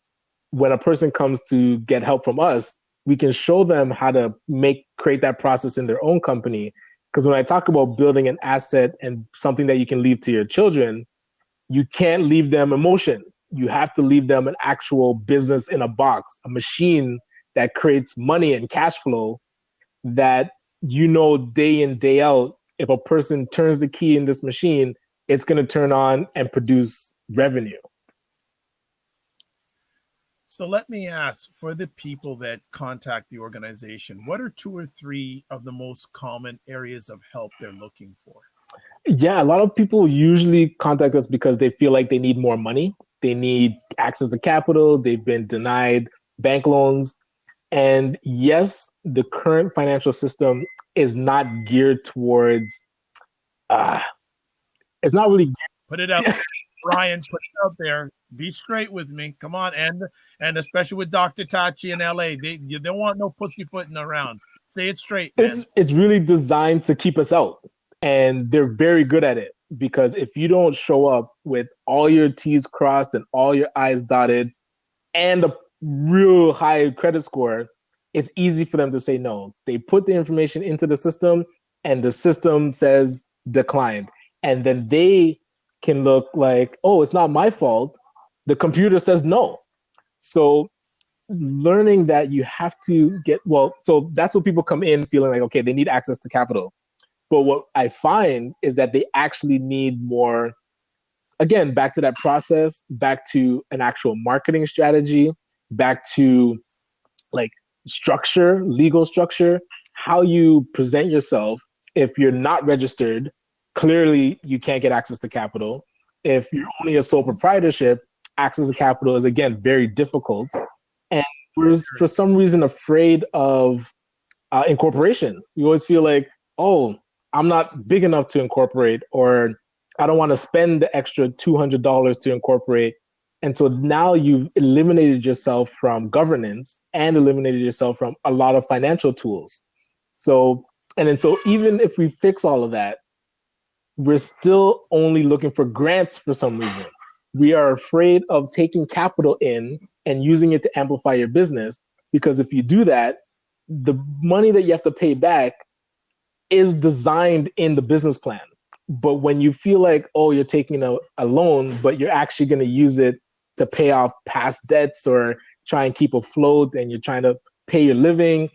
Speaker 2: When a person comes to get help from us, we can show them how to create that process in their own company. Because when I talk about building an asset and something that you can leave to your children, you can't leave them emotion. You have to leave them an actual business in a box, a machine that creates money and cash flow, that day in, day out, if a person turns the key in this machine, it's going to turn on and produce revenue.
Speaker 1: So let me ask, for the people that contact the organization, what are 2 or 3 of the most common areas of help they're looking for?
Speaker 2: Yeah, a lot of people usually contact us because they feel like they need more money. They need access to capital. They've been denied bank loans. And yes, the current financial system is not geared towards, it's not really.
Speaker 1: Put it up, Ryan, put it out there. Be straight with me. Come on. And especially with Dr. Tachi in LA, they don't want no pussyfooting around. Say it straight, man.
Speaker 2: It's really designed to keep us out. And they're very good at it, because if you don't show up with all your T's crossed and all your I's dotted and a real high credit score, it's easy for them to say no. They put the information into the system, and the system says declined. And then they can look like, oh, it's not my fault. The computer says no. So learning that you have to so that's what people come in feeling like, okay, they need access to capital. But what I find is that they actually need more, again, back to that process, back to an actual marketing strategy, back to like structure, legal structure, how you present yourself. If you're not registered, clearly you can't get access to capital. If you're only a sole proprietorship, access to capital is again very difficult. And we're for some reason afraid of incorporation. We always feel like, oh, I'm not big enough to incorporate, or I don't want to spend the extra $200 to incorporate. And so now you've eliminated yourself from governance and eliminated yourself from a lot of financial tools. So, and then so even if we fix all of that, we're still only looking for grants for some reason. We are afraid of taking capital in and using it to amplify your business, because if you do that, the money that you have to pay back is designed in the business plan. But when you feel like, oh, you're taking a loan, but you're actually going to use it to pay off past debts or try and keep afloat, and you're trying to pay your living,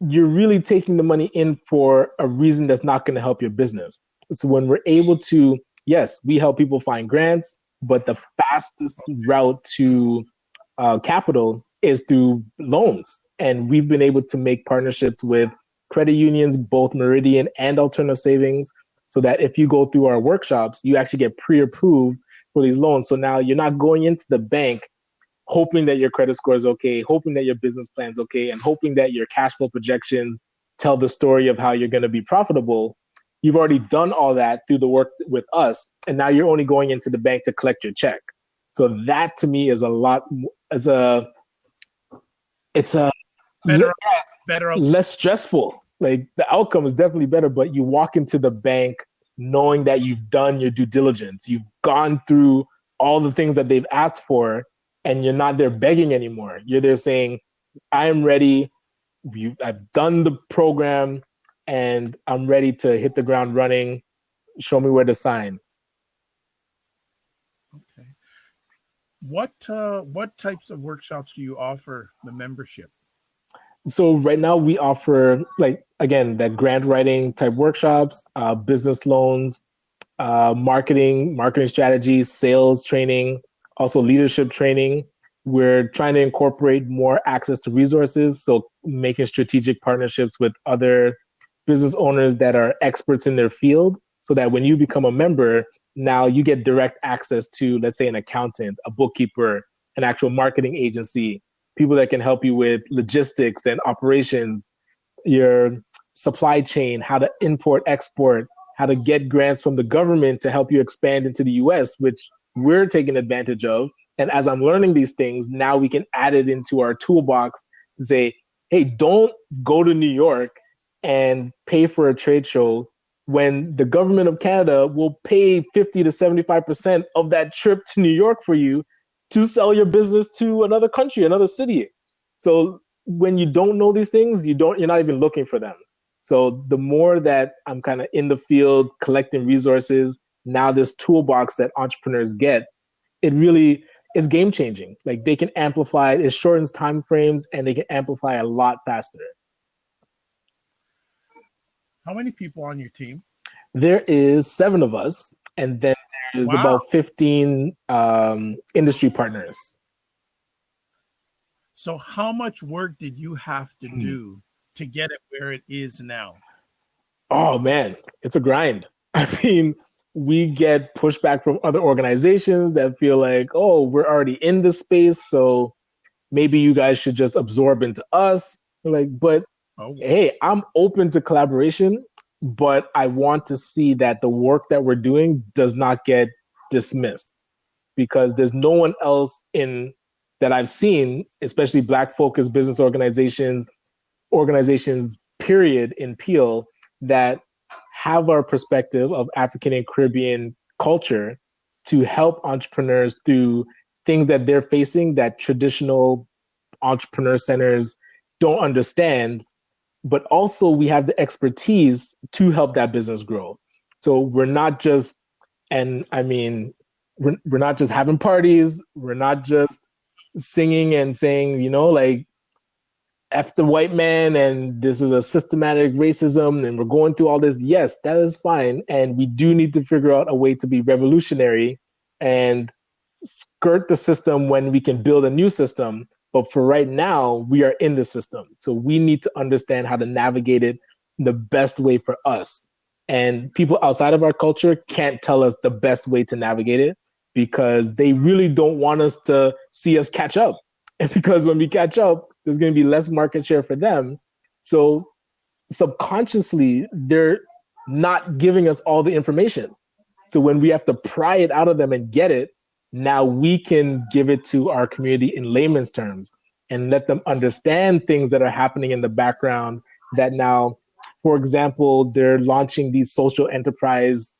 Speaker 2: you're really taking the money in for a reason that's not going to help your business. So when we're able to, yes, we help people find grants, but the fastest route to capital is through loans. And we've been able to make partnerships with credit unions, both Meridian and Alternative Savings, so that if you go through our workshops, you actually get pre-approved for these loans. So now you're not going into the bank hoping that your credit score is okay, hoping that your business plan is okay, and hoping that your cash flow projections tell the story of how you're going to be profitable. You've already done all that through the work with us, and now you're only going into the bank to collect your check. So that to me is a lot, it's a
Speaker 1: better,
Speaker 2: less stressful. Like the outcome is definitely better, but you walk into the bank knowing that you've done your due diligence. You've gone through all the things that they've asked for, and you're not there begging anymore. You're there saying, I'm ready. I've done the program and I'm ready to hit the ground running. Show me where to sign.
Speaker 1: Okay. What types of workshops do you offer the membership?
Speaker 2: So right now we offer, like, again, that grant writing type workshops, business loans, marketing strategies, sales training, also leadership training. We're trying to incorporate more access to resources. So making strategic partnerships with other business owners that are experts in their field, so that when you become a member, now you get direct access to, let's say, an accountant, a bookkeeper, an actual marketing agency, people that can help you with logistics and operations, your supply chain, how to import, export, how to get grants from the government to help you expand into the US, which we're taking advantage of. And as I'm learning these things, now we can add it into our toolbox and say, hey, don't go to New York and pay for a trade show when the government of Canada will pay 50 to 75% of that trip to New York for you to sell your business to another country, another city. So when you don't know these things, you're not even looking for them. So the more that I'm kind of in the field collecting resources, now this toolbox that entrepreneurs get, it really is game changing. Like they can amplify, it shortens time frames, and they can amplify a lot faster.
Speaker 1: How many people on your team?
Speaker 2: There is 7 of us, and then there's about 15 industry partners.
Speaker 1: So how much work did you have to do to get it where it is now?
Speaker 2: Oh man, it's a grind. I mean, we get pushback from other organizations that feel like, oh, we're already in this space, so maybe you guys should just absorb into us. We're like, but hey, I'm open to collaboration, but I want to see that the work that we're doing does not get dismissed, because there's no one else in that I've seen, especially Black focused business organizations period in Peel, that have our perspective of African and Caribbean culture to help entrepreneurs through things that they're facing that traditional entrepreneur centers don't understand. But also we have the expertise to help that business grow. So we're not just, and I mean, we're not just having parties. We're not just singing and saying, like, F the white man and this is a systematic racism and we're going through all this. Yes, that is fine. And we do need to figure out a way to be revolutionary and skirt the system when we can build a new system. But for right now, we are in the system. So we need to understand how to navigate it the best way for us. And people outside of our culture can't tell us the best way to navigate it because they really don't want us to see us catch up. And because when we catch up, there's going to be less market share for them. So subconsciously, they're not giving us all the information. So when we have to pry it out of them and get it, now we can give it to our community in layman's terms and let them understand things that are happening in the background that now, for example, they're launching these social enterprise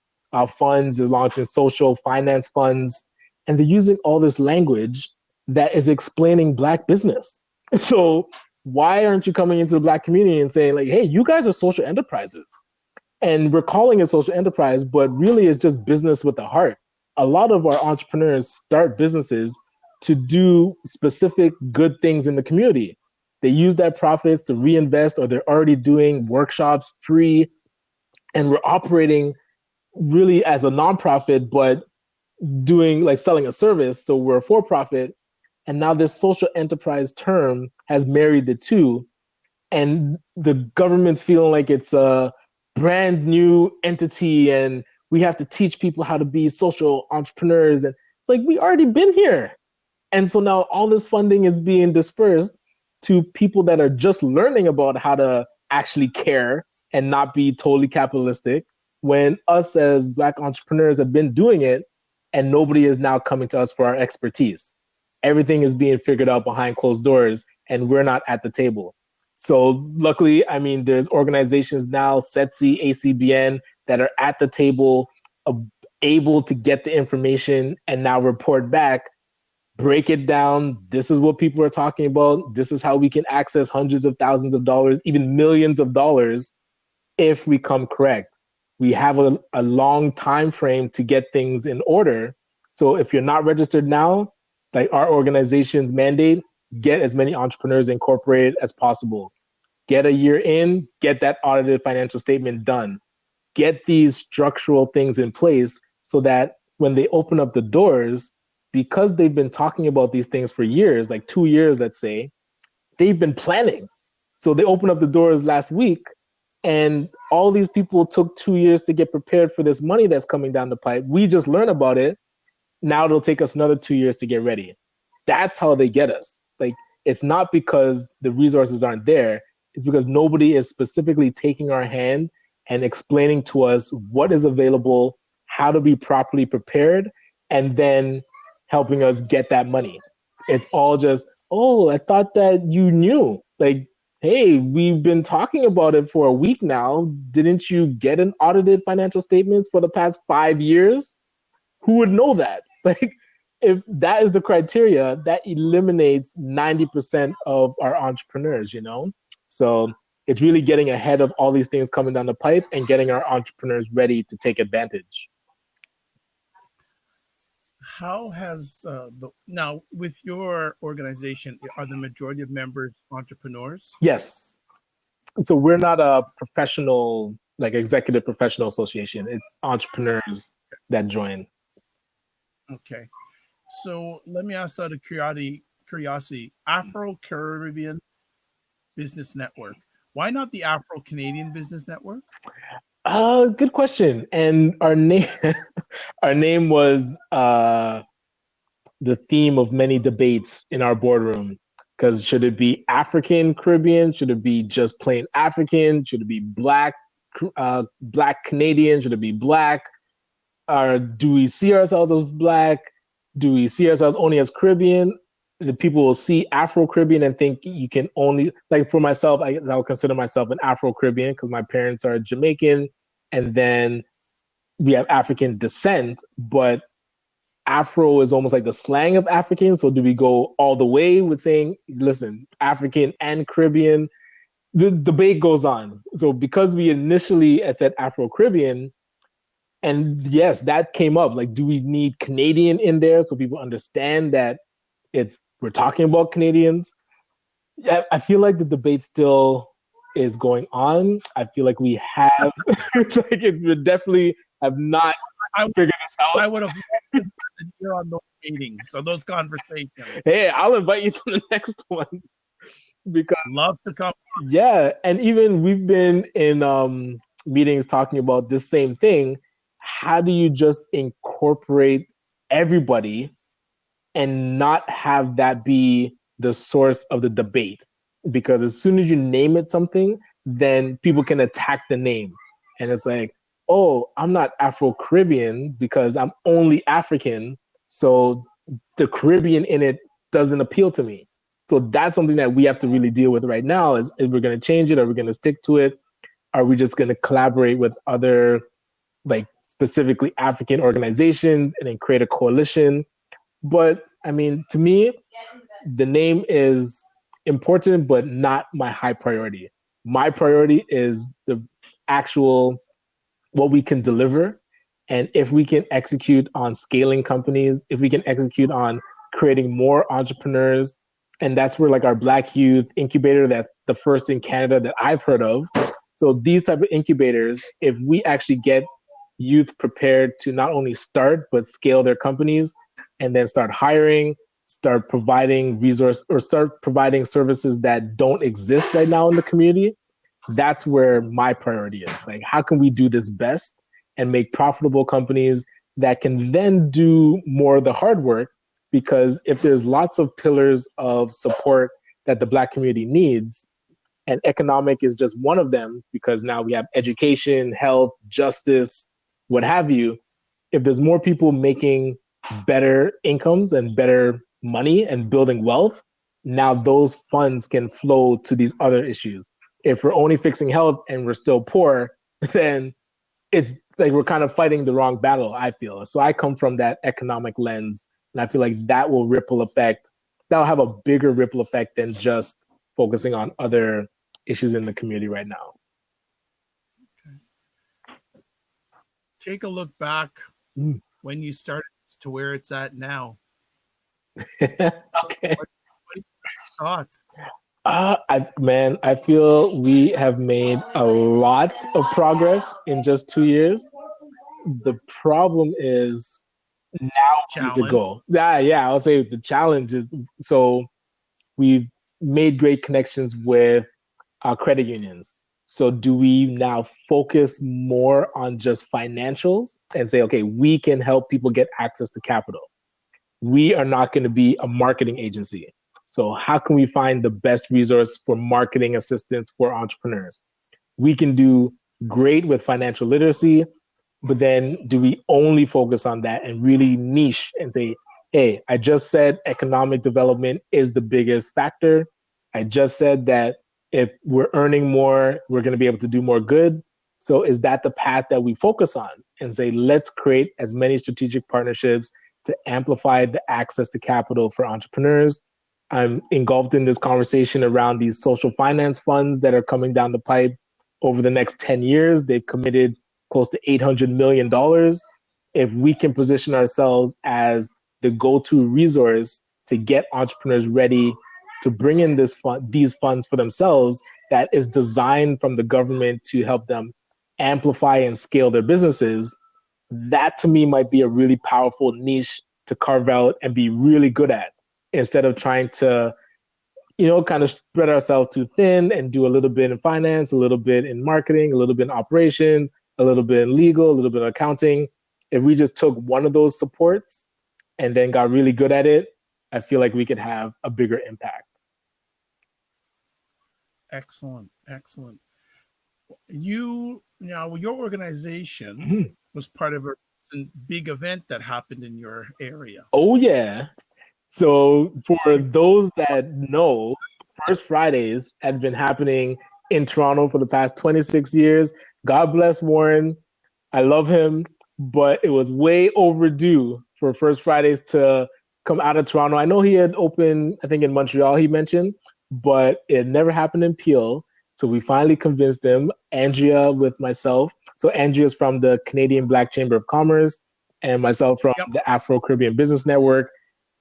Speaker 2: funds, they're launching social finance funds, and they're using all this language that is explaining Black business. So why aren't you coming into the Black community and saying like, hey, you guys are social enterprises? And we're calling it social enterprise, but really it's just business with a heart. A lot of our entrepreneurs start businesses to do specific good things in the community. They use that profits to reinvest, or they're already doing workshops free. And we're operating really as a nonprofit, but doing like selling a service. So we're a for profit. And now this social enterprise term has married the two. And the government's feeling like it's a brand new entity and we have to teach people how to be social entrepreneurs. And it's like, we already been here. And so now all this funding is being dispersed to people that are just learning about how to actually care and not be totally capitalistic, when us as Black entrepreneurs have been doing it and nobody is now coming to us for our expertise. Everything is being figured out behind closed doors and we're not at the table. So luckily, I mean, there's organizations now, SETC, ACBN, that are at the table, able to get the information and now report back, break it down. This is what people are talking about. This is how we can access hundreds of thousands of dollars, even millions of dollars, if we come correct. We have a long time frame to get things in order. So if you're not registered now, like our organization's mandate, get as many entrepreneurs incorporated as possible. Get a year in, get that audited financial statement done. Get these structural things in place so that when they open up the doors, because they've been talking about these things for years, like 2 years, let's say, they've been planning. So they opened up the doors last week and all these people took 2 years to get prepared for this money that's coming down the pipe. We just learned about it. Now it'll take us another 2 years to get ready. That's how they get us. Like, it's not because the resources aren't there. It's because nobody is specifically taking our hand and explaining to us what is available, how to be properly prepared, and then helping us get that money. It's all just, oh, I thought that you knew. Like, hey, we've been talking about it for a week now. Didn't you get an audited financial statements for the past 5 years? Who would know that? Like, if that is the criteria, that eliminates 90% of our entrepreneurs, you know? So it's really getting ahead of all these things coming down the pipe and getting our entrepreneurs ready to take advantage.
Speaker 1: How has now with your organization, are the majority of members entrepreneurs?
Speaker 2: Yes. So we're not a professional, like executive professional association. It's entrepreneurs that join.
Speaker 1: Okay. So let me ask out of curiosity, Afro Caribbean Business Network. Why not the Afro Canadian Business Network?
Speaker 2: Good question. And our name, our name was the theme of many debates in our boardroom. Because should it be African Caribbean? Should it be just plain African? Should it be Black, Black Canadian? Should it be Black? Or do we see ourselves as Black? Do we see ourselves only as Caribbean? The people will see Afro Caribbean and think you can only, like for myself, I would consider myself an Afro Caribbean because my parents are Jamaican, and then we have African descent, but Afro is almost like the slang of African. So do we go all the way with saying, listen, African and Caribbean? The debate goes on. So because we initially said Afro Caribbean, and yes, that came up. Like, do we need Canadian in there so people understand that we're talking about Canadians? I feel like the debate still is going on. I feel like we have, like, we definitely have not
Speaker 1: I,
Speaker 2: figured this out.
Speaker 1: I would have there on those meetings, so those conversations.
Speaker 2: Hey, I'll invite you to the next ones because
Speaker 1: Love to come.
Speaker 2: yeah, and even we've been in meetings talking about this same thing. How do you just incorporate everybody and not have that be the source of the debate? Because as soon as you name it something, then people can attack the name. And it's like, oh, I'm not Afro Caribbean because I'm only African. So the Caribbean in it doesn't appeal to me. So that's something that we have to really deal with right now is if we're going to change it, are we going to stick to it? Are we just going to collaborate with other, like specifically African organizations and then create a coalition? But I mean, to me, the name is important, but not my high priority. My priority is the actual what we can deliver. And if we can execute on scaling companies, if we can execute on creating more entrepreneurs, and that's where like our Black Youth Incubator, that's the first in Canada that I've heard of. So these type of incubators, if we actually get youth prepared to not only start, but scale their companies and then start hiring, start providing resource or start providing services that don't exist right now in the community, that's where my priority is. Like, how can we do this best and make profitable companies that can then do more of the hard work? Because if there's lots of pillars of support that the Black community needs, and economic is just one of them, because now we have education, health, justice, what have you. If there's more people making better incomes and better money and building wealth, now those funds can flow to these other issues. If we're only fixing health and we're still poor, then it's like we're kind of fighting the wrong battle, I feel. So I come from that economic lens, and I feel like that will ripple effect. That'll have a bigger ripple effect than just focusing on other issues in the community right now.
Speaker 1: Take a look back when you started to where it's at now.
Speaker 2: Okay.
Speaker 1: What are your thoughts?
Speaker 2: I feel we have made a lot of progress in just 2 years. The problem is now needs to
Speaker 1: Challenge.
Speaker 2: go. Yeah, I'll say the challenge is so we've made great connections with our credit unions. So do we now focus more on just financials and say, okay, we can help people get access to capital? We are not going to be a marketing agency. So how can we find the best resource for marketing assistance for entrepreneurs? We can do great with financial literacy, but then do we only focus on that and really niche and say, hey, I just said economic development is the biggest factor. I just said that if we're earning more, we're going to be able to do more good. So is that the path that we focus on and say, let's create as many strategic partnerships to amplify the access to capital for entrepreneurs? I'm engulfed in this conversation around these social finance funds that are coming down the pipe over the next 10 years. They've committed close to $800 million. If we can position ourselves as the go-to resource to get entrepreneurs ready to bring in these funds for themselves, that is designed from the government to help them amplify and scale their businesses, that to me might be a really powerful niche to carve out and be really good at, instead of trying to, kind of spread ourselves too thin and do a little bit in finance, a little bit in marketing, a little bit in operations, a little bit in legal, a little bit in accounting. If we just took one of those supports and then got really good at it, I feel like we could have a bigger impact.
Speaker 1: Excellent. Your organization was part of a big event that happened in your area.
Speaker 2: Oh, yeah. So for those that know, First Fridays had been happening in Toronto for the past 26 years. God bless Warren. I love him, but it was way overdue for First Fridays to come out of Toronto. I know he had opened, I think in Montreal, he mentioned, but it never happened in Peel. So we finally convinced him, Andrea with myself. So Andrea's from the Canadian Black Chamber of Commerce and myself from the Afro Canadian Business Network.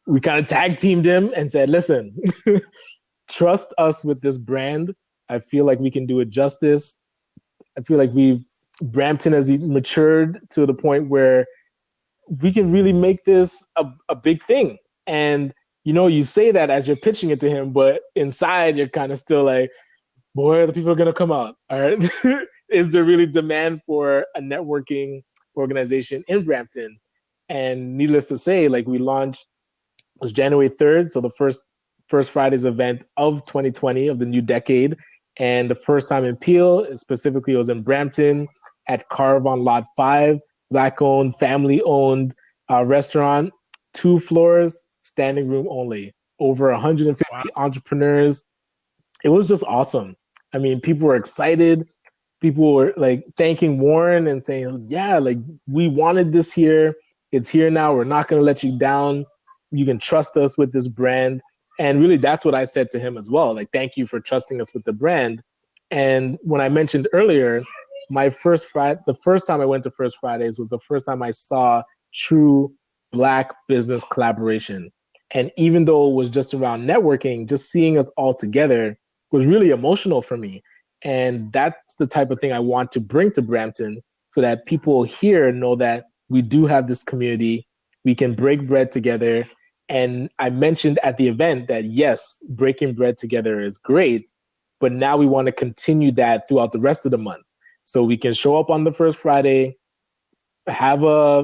Speaker 2: We kind of tag teamed him and said, listen, trust us with this brand. I feel like we can do it justice. I feel like Brampton has matured to the point where we can really make this a big thing. And, you say that as you're pitching it to him, but inside you're kind of still like, boy, the people are going to come out. All right. Is there really demand for a networking organization in Brampton? And needless to say, like we launched was January 3rd. So the first Friday's event of 2020 of the new decade. And the first time in Peel, specifically, it was in Brampton at Carve on Lot 5, Black owned, family owned restaurant, 2 floors, standing room only, over 150 entrepreneurs. It was just awesome. I mean, people were excited. People were like thanking Warren and saying, yeah, like we wanted this here. It's here now. We're not going to let you down. You can trust us with this brand. And really, that's what I said to him as well. Like, thank you for trusting us with the brand. And when I mentioned earlier, the first time I went to First Fridays was the first time I saw true Black business collaboration. And even though it was just around networking, just seeing us all together was really emotional for me. And that's the type of thing I want to bring to Brampton so that people here know that we do have this community. We can break bread together. And I mentioned at the event that, yes, breaking bread together is great, but now we want to continue that throughout the rest of the month. So we can show up on the first Friday, have I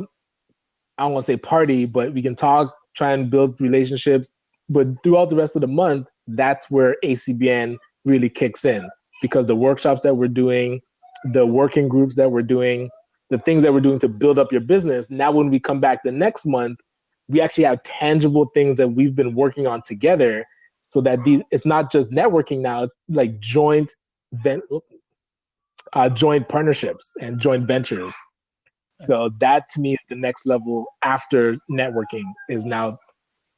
Speaker 2: don't want to say party, but we can talk, try and build relationships. But throughout the rest of the month, that's where ACBN really kicks in, because the workshops that we're doing, the working groups that we're doing, the things that we're doing to build up your business. Now, when we come back the next month, we actually have tangible things that we've been working on together, so that it's not just networking now, it's like joint partnerships and joint ventures. So that to me is the next level after networking, is now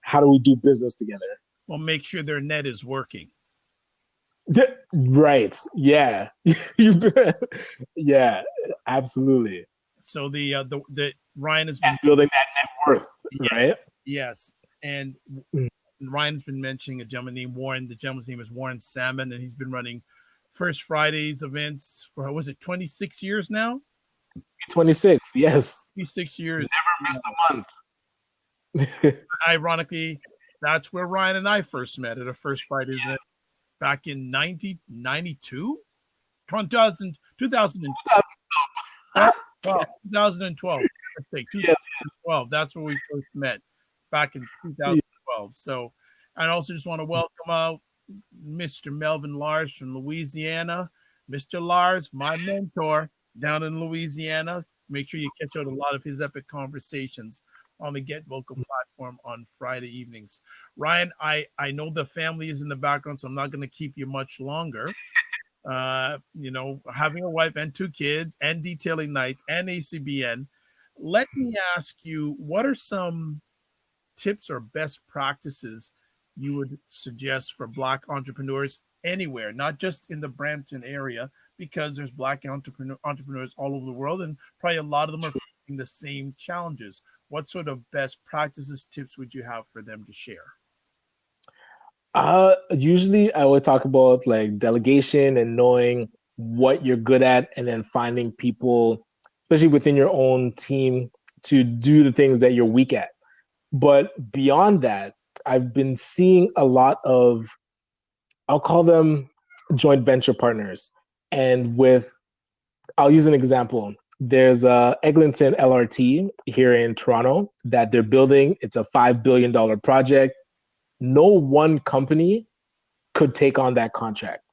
Speaker 2: how do we do business together?
Speaker 1: Well, make sure their net is working.
Speaker 2: Right. Yeah. Yeah, absolutely.
Speaker 1: So the Ryan has been
Speaker 2: and building that net worth, right?
Speaker 1: Yes. And Ryan's been mentioning a gentleman named Warren. The gentleman's name is Warren Salmon, and he's been running First Fridays events for, was it 26 years now?
Speaker 2: 26, yes.
Speaker 1: 26 years.
Speaker 2: Never missed a month.
Speaker 1: Ironically, that's where Ryan and I first met at a First Fridays event back in 1992? 2000, 2012. 2012. Let's say 2012. That's where we first met, back in 2012. So I also just want to welcome out Mr. Melvin Lars from Louisiana. Mr. Lars, my mentor down in Louisiana. Make sure you catch out a lot of his epic conversations on the Get Vocal platform on Friday evenings. Ryan, I know the family is in the background, so I'm not going to keep you much longer. Having a wife and 2 kids and detailing nights and ACBN, let me ask you, what are some tips or best practices you would suggest for Black entrepreneurs anywhere, not just in the Brampton area, because there's Black entrepreneurs all over the world, and probably a lot of them are facing the same challenges. What sort of best practices, tips would you have for them to share?
Speaker 2: Usually I would talk about like delegation and knowing what you're good at, and then finding people, especially within your own team, to do the things that you're weak at. But beyond that, I've been seeing a lot of, I'll call them joint venture partners. And I'll use an example. There's Eglinton LRT here in Toronto that they're building. It's a $5 billion project. No one company could take on that contract.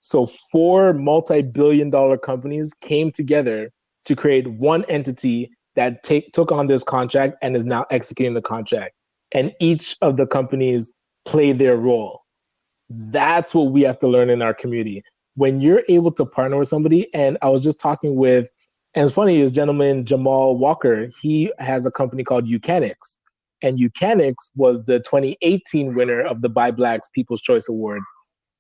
Speaker 2: So 4 multi-billion-dollar companies came together to create one entity that took on this contract and is now executing the contract. And each of the companies played their role. That's what we have to learn in our community. When you're able to partner with somebody, and I was just talking with, and it's funny, this gentleman, Jamal Walker, he has a company called Eucanics. And Eucanics was the 2018 winner of the Buy Blacks People's Choice Award.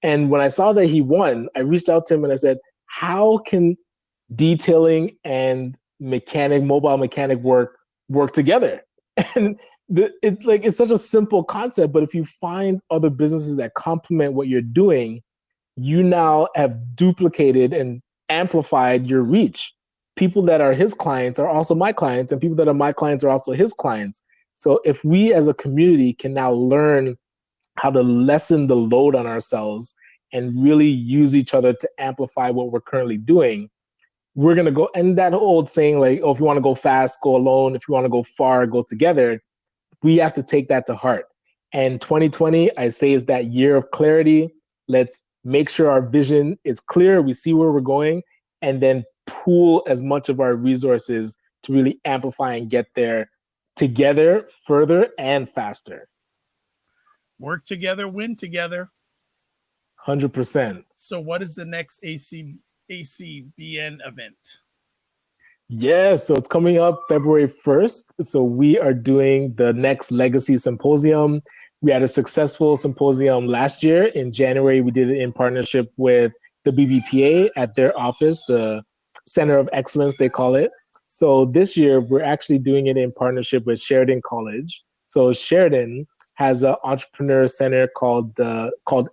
Speaker 2: And when I saw that he won, I reached out to him and I said, how can detailing and mobile mechanic work together? And it's such a simple concept, but if you find other businesses that complement what you're doing, you now have duplicated and amplified your reach. people that are his clients are also my clients, and people that are my clients are also his clients. So if we as a community can now learn how to lessen the load on ourselves and really use each other to amplify what we're currently doing, we're going to go. And that old saying, like, oh, if you want to go fast, go alone. If you want to go far, go together. We have to take that to heart. And 2020, I say, is that year of clarity. Let's make sure our vision is clear. We see where we're going, and then pool as much of our resources to really amplify and get there together, further, and faster.
Speaker 1: Work together, win together.
Speaker 2: 100%.
Speaker 1: So, what is the next ACBN event?
Speaker 2: Yeah, so it's coming up February 1st. So we are doing the next Legacy Symposium. We had a successful symposium last year in January. We did it in partnership with the BBPA at their office, the Center of Excellence, they call it. So this year, we're actually doing it in partnership with Sheridan College. So Sheridan has an entrepreneur center called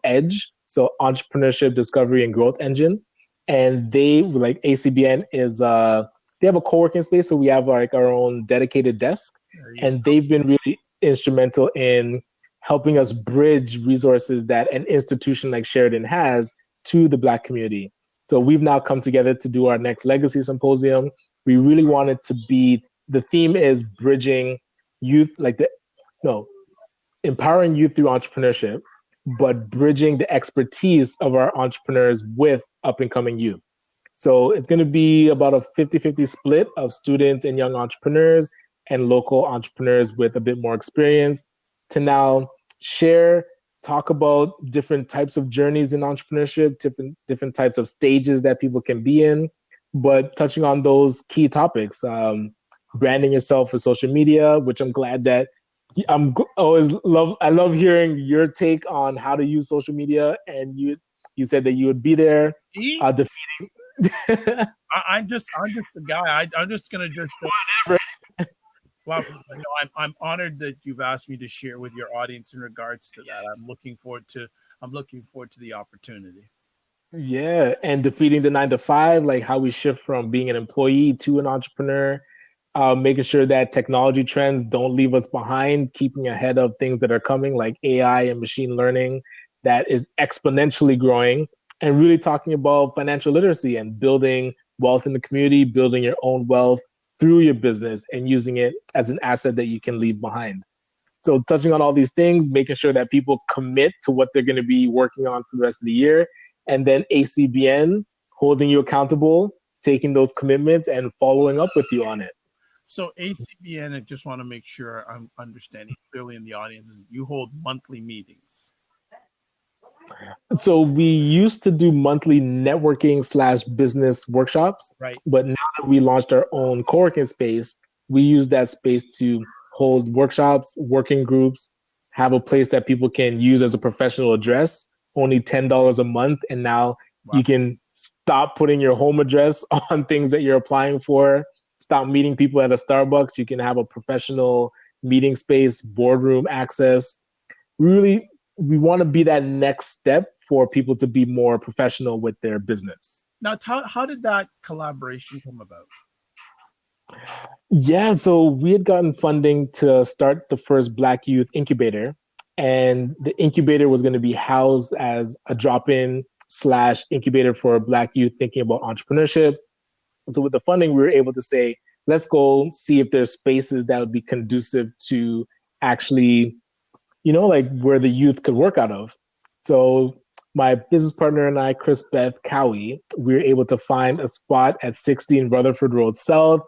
Speaker 2: Edge, so Entrepreneurship Discovery and Growth Engine. And they, like ACBN, they have a co-working space, so we have like our own dedicated desk, and they've been really instrumental in helping us bridge resources that an institution like Sheridan has to the Black community. So we've now come together to do our next Legacy Symposium. We really wanted to be, the theme is bridging youth, empowering youth through entrepreneurship, but bridging the expertise of our entrepreneurs with up and coming youth. So it's going to be about a 50-50 split of students and young entrepreneurs and local entrepreneurs with a bit more experience to now share, talk about different types of journeys in entrepreneurship, different types of stages that people can be in, but touching on those key topics, branding yourself for social media, which I'm glad that I love hearing your take on how to use social media, and you said that you would be there defeating.
Speaker 1: I'm just the guy. I'm just gonna just
Speaker 2: whatever.
Speaker 1: Well, I'm honored that you've asked me to share with your audience in regards to that. I'm looking forward to the opportunity.
Speaker 2: Yeah, and defeating the 9 to 5, like how we shift from being an employee to an entrepreneur, making sure that technology trends don't leave us behind, keeping ahead of things that are coming like AI and machine learning that is exponentially growing, and really talking about financial literacy and building wealth in the community, building your own wealth through your business and using it as an asset that you can leave behind. So touching on all these things, making sure that people commit to what they're going to be working on for the rest of the year, and then ACBN holding you accountable, taking those commitments and following up with you on it.
Speaker 1: So ACBN, I just want to make sure I'm understanding clearly in the audience, is you hold monthly meetings.
Speaker 2: So we used to do monthly networking/business workshops,
Speaker 1: right?
Speaker 2: But now that we launched our own co-working space, we use that space to hold workshops, working groups, have a place that people can use as a professional address, only $10 a month. And now you can stop putting your home address on things that you're applying for, stop meeting people at a Starbucks. You can have a professional meeting space, boardroom access. Really, we want to be that next step for people to be more professional with their business.
Speaker 1: Now, how did that collaboration come about?
Speaker 2: Yeah, so we had gotten funding to start the first Black youth incubator, and the incubator was going to be housed as a drop-in/incubator for Black youth thinking about entrepreneurship. And so with the funding, we were able to say, let's go see if there's spaces that would be conducive to actually, like where the youth could work out of. So my business partner and I, Chris Beth Cowie, we were able to find a spot at 16 Rutherford Road South.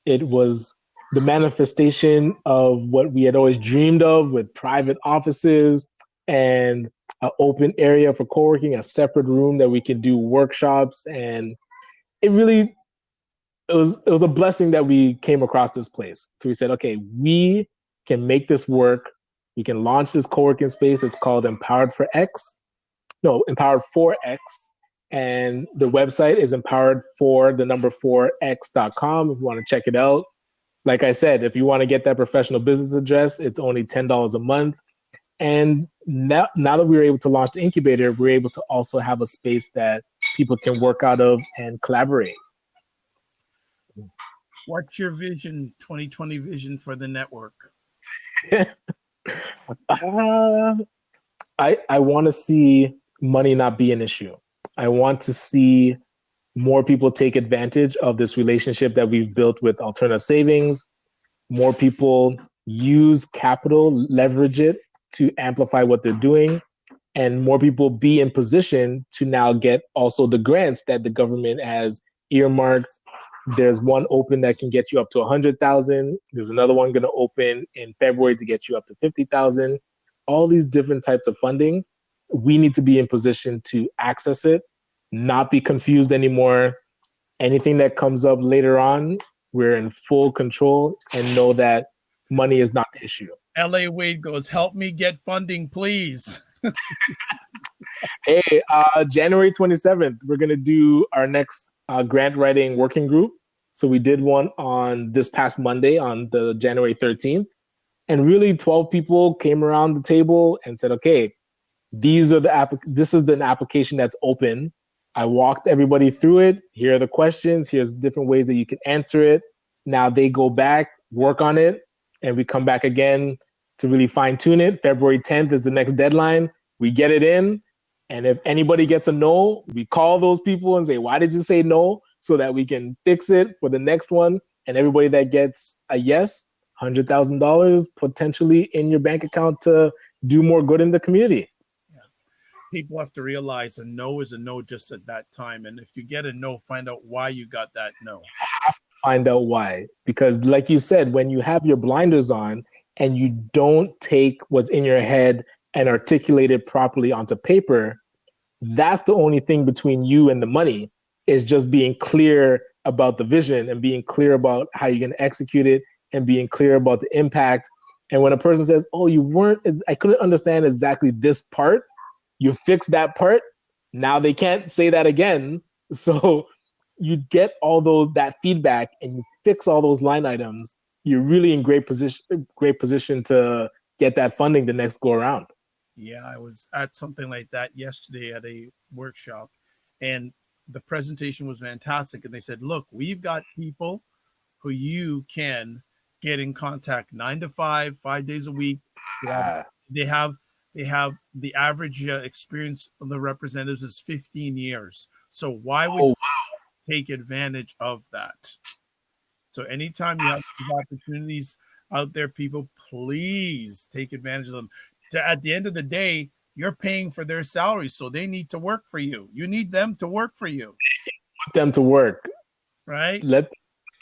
Speaker 2: It was the manifestation of what we had always dreamed of, with private offices and an open area for co-working, a separate room that we could do workshops. And it was a blessing that we came across this place. So we said, okay, we can make this work. We can launch this co-working space. It's called Empowered for X. Empowered for X. And the website is empowered4x.com if you want to check it out. Like I said, if you want to get that professional business address, it's only $10 a month. And now that we were able to launch the incubator, we're able to also have a space that people can work out of and collaborate.
Speaker 1: What's your vision, 2020 vision for the network?
Speaker 2: Uh, I want to see money not be an issue. I want to see more people take advantage of this relationship that we've built with alternative savings. More people use capital, leverage it to amplify what they're doing, and more people be in position to now get also the grants that the government has earmarked. There's one open that can get you up to 100,000. There's another one going to open in February to get you up to 50,000. All these different types of funding, we need to be in position to access it, not be confused anymore. Anything that comes up later on, we're in full control and know that money is not the issue.
Speaker 1: LA Wade goes, help me get funding, please.
Speaker 2: Hey, January 27th, we're going to do our next grant writing working group. So we did one on this past Monday on the January 13th. And really 12 people came around the table and said, okay, this is the application that's open. I walked everybody through it. Here are the questions. Here's different ways that you can answer it. Now they go back, work on it, and we come back again to really fine tune it. February 10th is the next deadline. We get it in. And if anybody gets a no, we call those people and say, why did you say no? So that we can fix it for the next one. And everybody that gets a yes, $100,000 potentially in your bank account to do more good in the community.
Speaker 1: People have to realize a no is a no just at that time. And if you get a no, find out why you got that no.
Speaker 2: Find out why. Because, like you said, when you have your blinders on and you don't take what's in your head and articulate it properly onto paper, that's the only thing between you and the money, is just being clear about the vision and being clear about how you're going to execute it and being clear about the impact. And when a person says, oh, I couldn't understand exactly this part, you fix that part. Now they can't say that again. So you get that feedback and you fix all those line items. You're really in great position to get that funding the next go around.
Speaker 1: Yeah, I was at something like that yesterday at a workshop, and the presentation was fantastic. And they said, look, we've got people who you can get in contact 9 to 5, 5 days a week. They have the average experience of the representatives is 15 years. So why would you take advantage of that? So anytime you have these opportunities out there, people, please take advantage of them. At the end of the day, you're paying for their salaries, so they need to work for you. You need them to work for you.
Speaker 2: Put them to work.
Speaker 1: Right?
Speaker 2: Let them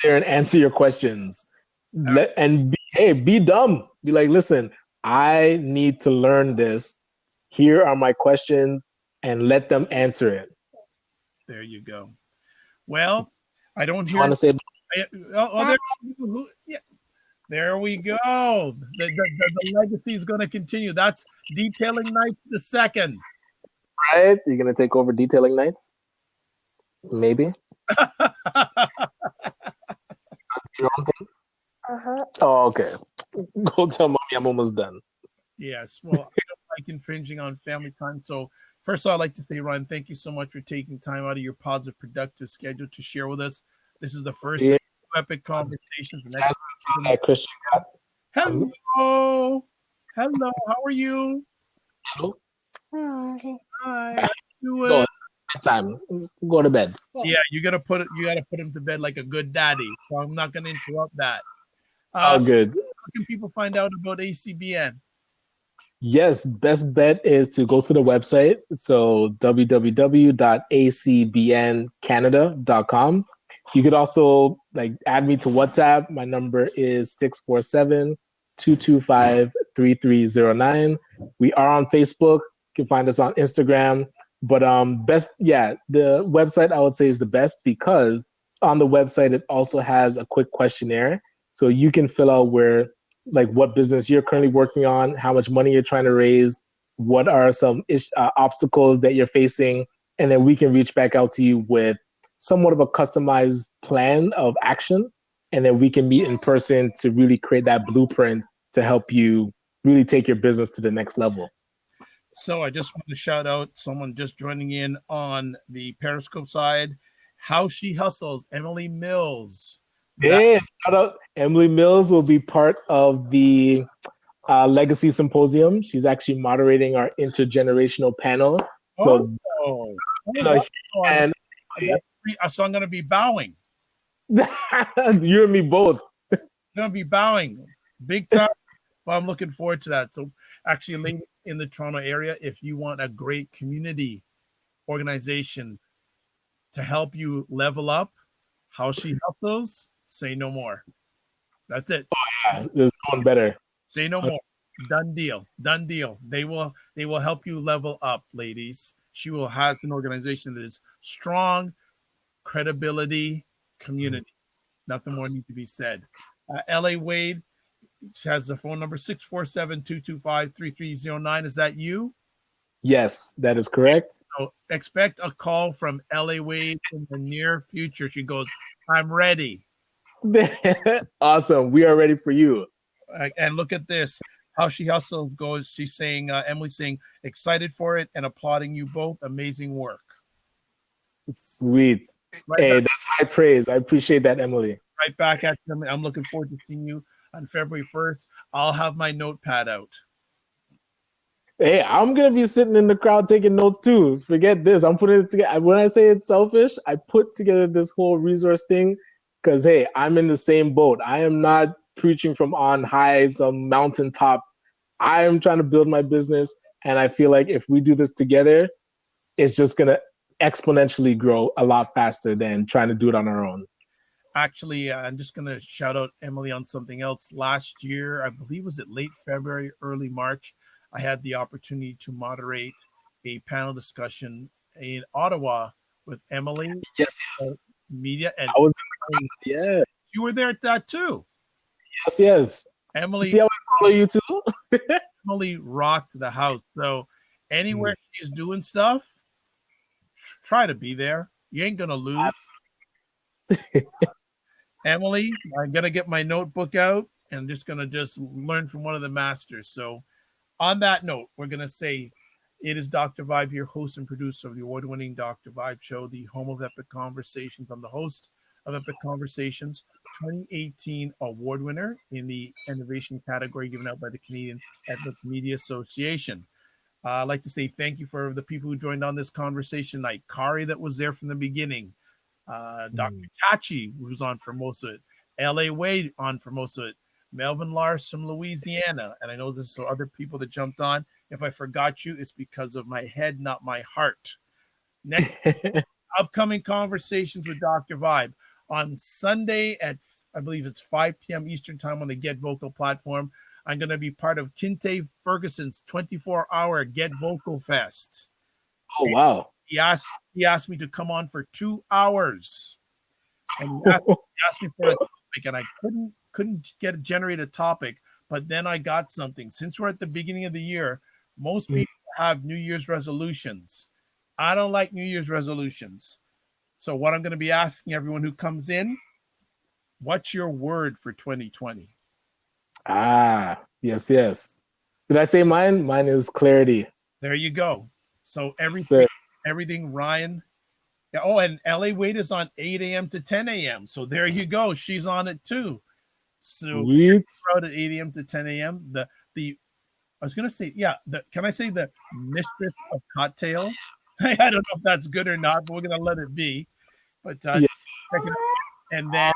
Speaker 2: there and answer your questions. Be dumb. Be like, listen, I need to learn this. Here are my questions, and let them answer it.
Speaker 1: There you go. Well, I don't hear.
Speaker 2: Want to say?
Speaker 1: Yeah. There we go. The legacy is going to continue. That's Detailing Nights the second.
Speaker 2: Right? You're going to take over Detailing Nights? Maybe. Your own thing? Oh, okay. Go tell mommy I'm almost done.
Speaker 1: Yes. Well, I don't like infringing on family time. So first of all, I'd like to say, Ryan, thank you so much for taking time out of your positive, productive schedule to share with us. This is the first of epic conversations.
Speaker 2: Christian got.
Speaker 1: Hello. Hello. How are you?
Speaker 2: Hello.
Speaker 1: Hi. How you doing?
Speaker 2: Time. Go to bed.
Speaker 1: Yeah, you gotta put him to bed like a good daddy. So I'm not gonna interrupt that.
Speaker 2: Oh, good.
Speaker 1: How can people find out about ACBN?
Speaker 2: Yes, best bet is to go to the website. So www.acbncanada.com. You could also add me to WhatsApp. My number is 647-225-3309. We are on Facebook. You can find us on Instagram. But the website I would say is the best, because on the website it also has a quick questionnaire. So you can fill out what business you're currently working on, how much money you're trying to raise, what are some obstacles that you're facing, and then we can reach back out to you with somewhat of a customized plan of action, and then we can meet in person to really create that blueprint to help you really take your business to the next level.
Speaker 1: So I just want to shout out someone just joining in on the Periscope side. How She Hustles, Emily Mills. That,
Speaker 2: Hey, shout out. Emily Mills will be part of the Legacy Symposium. She's actually moderating our intergenerational panel.
Speaker 1: oh,
Speaker 2: So,
Speaker 1: oh,
Speaker 2: you know,
Speaker 1: so
Speaker 2: and
Speaker 1: I'm going to be bowing.
Speaker 2: you and me both.
Speaker 1: I'm going to be bowing big time. Well, I'm looking forward to that. So, actually, ladies in the Toronto area, if you want a great community organization to help you level up, how she hustles, say no more. That's it.
Speaker 2: Yeah, there's no one better.
Speaker 1: Say no more. Done deal. Done deal. They will help you level up, ladies. She will have an organization that is strong, credibility, community. Nothing more needs to be said. LA Wade has the phone number 647-225-3309. Is that you?
Speaker 2: Yes, that is correct.
Speaker 1: So expect a call from LA Wade in the near future. She goes, I'm ready.
Speaker 2: Awesome. We are ready for you.
Speaker 1: And look at this. How she hustles goes. She's saying, Emily's saying, excited for it and applauding you both. Amazing work.
Speaker 2: Sweet.
Speaker 1: Right
Speaker 2: Hey,
Speaker 1: back,
Speaker 2: that's high praise. I appreciate that, Emily.
Speaker 1: right back at them. I'm looking forward to seeing you on February 1st. I'll have my notepad out.
Speaker 2: Hey, I'm gonna be sitting in the crowd taking notes too. Forget this. I'm putting it together. When I say it's selfish, I put together this whole resource thing because hey, I'm in the same boat. I am not preaching from on high, some mountaintop. I am trying to build my business, and I feel like if we do this together, it's just gonna exponentially grow a lot faster than trying to do it on our own.
Speaker 1: Actually, I'm just going to shout out Emily on something else. Last year, I believe was it late February, early March, I had the opportunity to moderate a panel discussion in Ottawa with Emily,
Speaker 2: Yes, yes.
Speaker 1: media, and
Speaker 2: I was in the crowd. Yeah.
Speaker 1: you were there at that too.
Speaker 2: Yes, yes.
Speaker 1: Emily,
Speaker 2: See how I follow you too?
Speaker 1: Emily rocked the house. So
Speaker 2: Mm,
Speaker 1: anywhere she's doing stuff, try to be there. You ain't gonna lose. Emily, I'm gonna get my notebook out and just gonna just learn from one of the masters. So on that note, we're gonna say it is Dr. Vibe here, host and producer of the award-winning Dr. Vibe Show, the home of Epic Conversations. I'm the host of Epic Conversations, 2018 award winner in the innovation category given out by the Canadian Ethnic Media Association. I'd like to say thank you for the people who joined on this conversation night. Kari, that was there from the beginning. Dr.
Speaker 2: mm.
Speaker 1: Tachi, who's on for most of it. L.A. Wade on for most of it. Melvin Lars from Louisiana. And I know there's some other people that jumped on. If I forgot you, it's because of my head, not my heart. Next, upcoming conversations with Dr. Vibe on Sunday at, I believe it's 5 p.m. Eastern time on the Get Vocal platform. I'm going to be part of Kinte Ferguson's 24-hour Get Vocal Fest.
Speaker 2: Oh wow.
Speaker 1: He asked me to come on for 2 hours. And he asked me for a topic, and I couldn't generate a topic. But then I got something. Since we're at the beginning of the year, most people have New Year's resolutions. I don't like New Year's resolutions. So what I'm going to be asking everyone who comes in, what's your word for 2020?
Speaker 2: Ah, yes, yes. Did I say mine? Mine is clarity.
Speaker 1: There you go. So
Speaker 2: Sir.
Speaker 1: everything Ryan. Oh, and LA Wade is on 8 a.m. to 10 a.m. So there you go. She's on it too. So
Speaker 2: Sweet.
Speaker 1: out at 8 a.m. to 10 a.m. The I was gonna say, yeah, can I say the mistress of cocktail? I don't know if that's good or not, but we're gonna let it be. But
Speaker 2: Yes.
Speaker 1: and then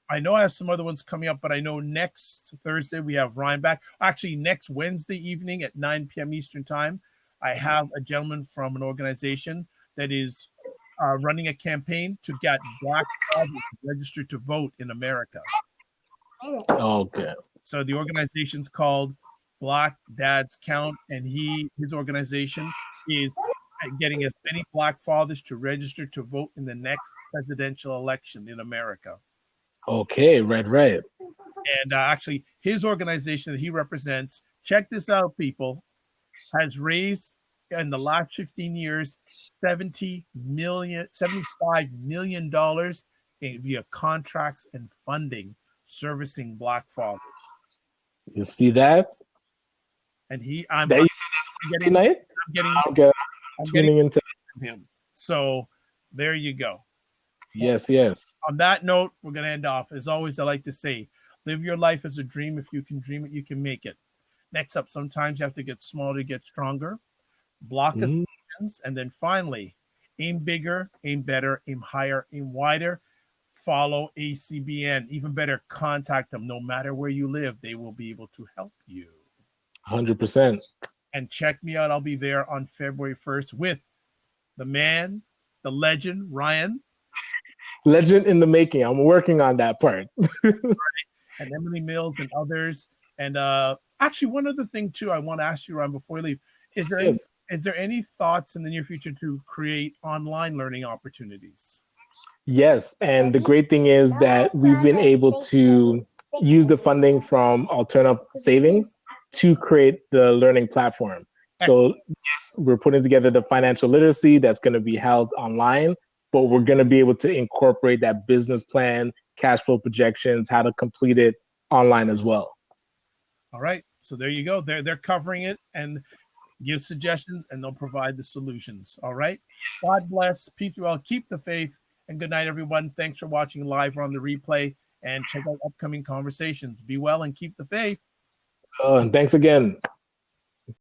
Speaker 1: I know I have some other ones coming up, but I know next Thursday we have Ryan back. Actually, next Wednesday evening at 9 p.m. Eastern time, I have a gentleman from an organization that is running a campaign to get Black fathers registered to vote in America.
Speaker 2: Okay.
Speaker 1: So the organization's called Black Dads Count, and his organization is getting as many Black fathers to register to vote in the next presidential election in America.
Speaker 2: Okay, right, right.
Speaker 1: And actually, his organization that he represents, check this out, people, has raised in the last 15 years $75 million via contracts and funding servicing Black fathers.
Speaker 2: You see that?
Speaker 1: And
Speaker 2: That you said that's Wednesday night?
Speaker 1: I'm getting
Speaker 2: Okay.
Speaker 1: I'm getting
Speaker 2: Tuning into
Speaker 1: him. So there you go.
Speaker 2: Yes, yes.
Speaker 1: On that note, we're going to end off. As always, I like to say, live your life as a dream. If you can dream it, you can make it. Next up, sometimes you have to get smaller to get stronger. Block
Speaker 2: Mm,
Speaker 1: assumptions. And then finally, aim bigger, aim better, aim higher, aim wider. Follow ACBN. Even better, contact them. No matter where you live, they will be able to help you.
Speaker 2: 100%.
Speaker 1: And check me out. I'll be there on February 1st with the man, the legend, Ryan.
Speaker 2: Legend in the making. I'm working on that part.
Speaker 1: And Emily Mills and others. And actually, one other thing too, I want to ask you, Ryan, before you leave, is there any
Speaker 2: Yes.
Speaker 1: is there any thoughts in the near future to create online learning opportunities?
Speaker 2: Yes. And the great thing is that we've been able to use the funding from alternative savings to create the learning platform. So, yes, we're putting together the financial literacy that's going to be housed online, but we're going to be able to incorporate that business plan, cash flow projections, how to complete it online as well.
Speaker 1: All right, so there you go. They're covering it and give suggestions, and they'll provide the solutions. All right. God bless. Peace be well. Keep the faith, and good night, everyone. Thanks for watching live or on the replay, and check out upcoming conversations. Be well and keep the faith.
Speaker 2: And thanks again.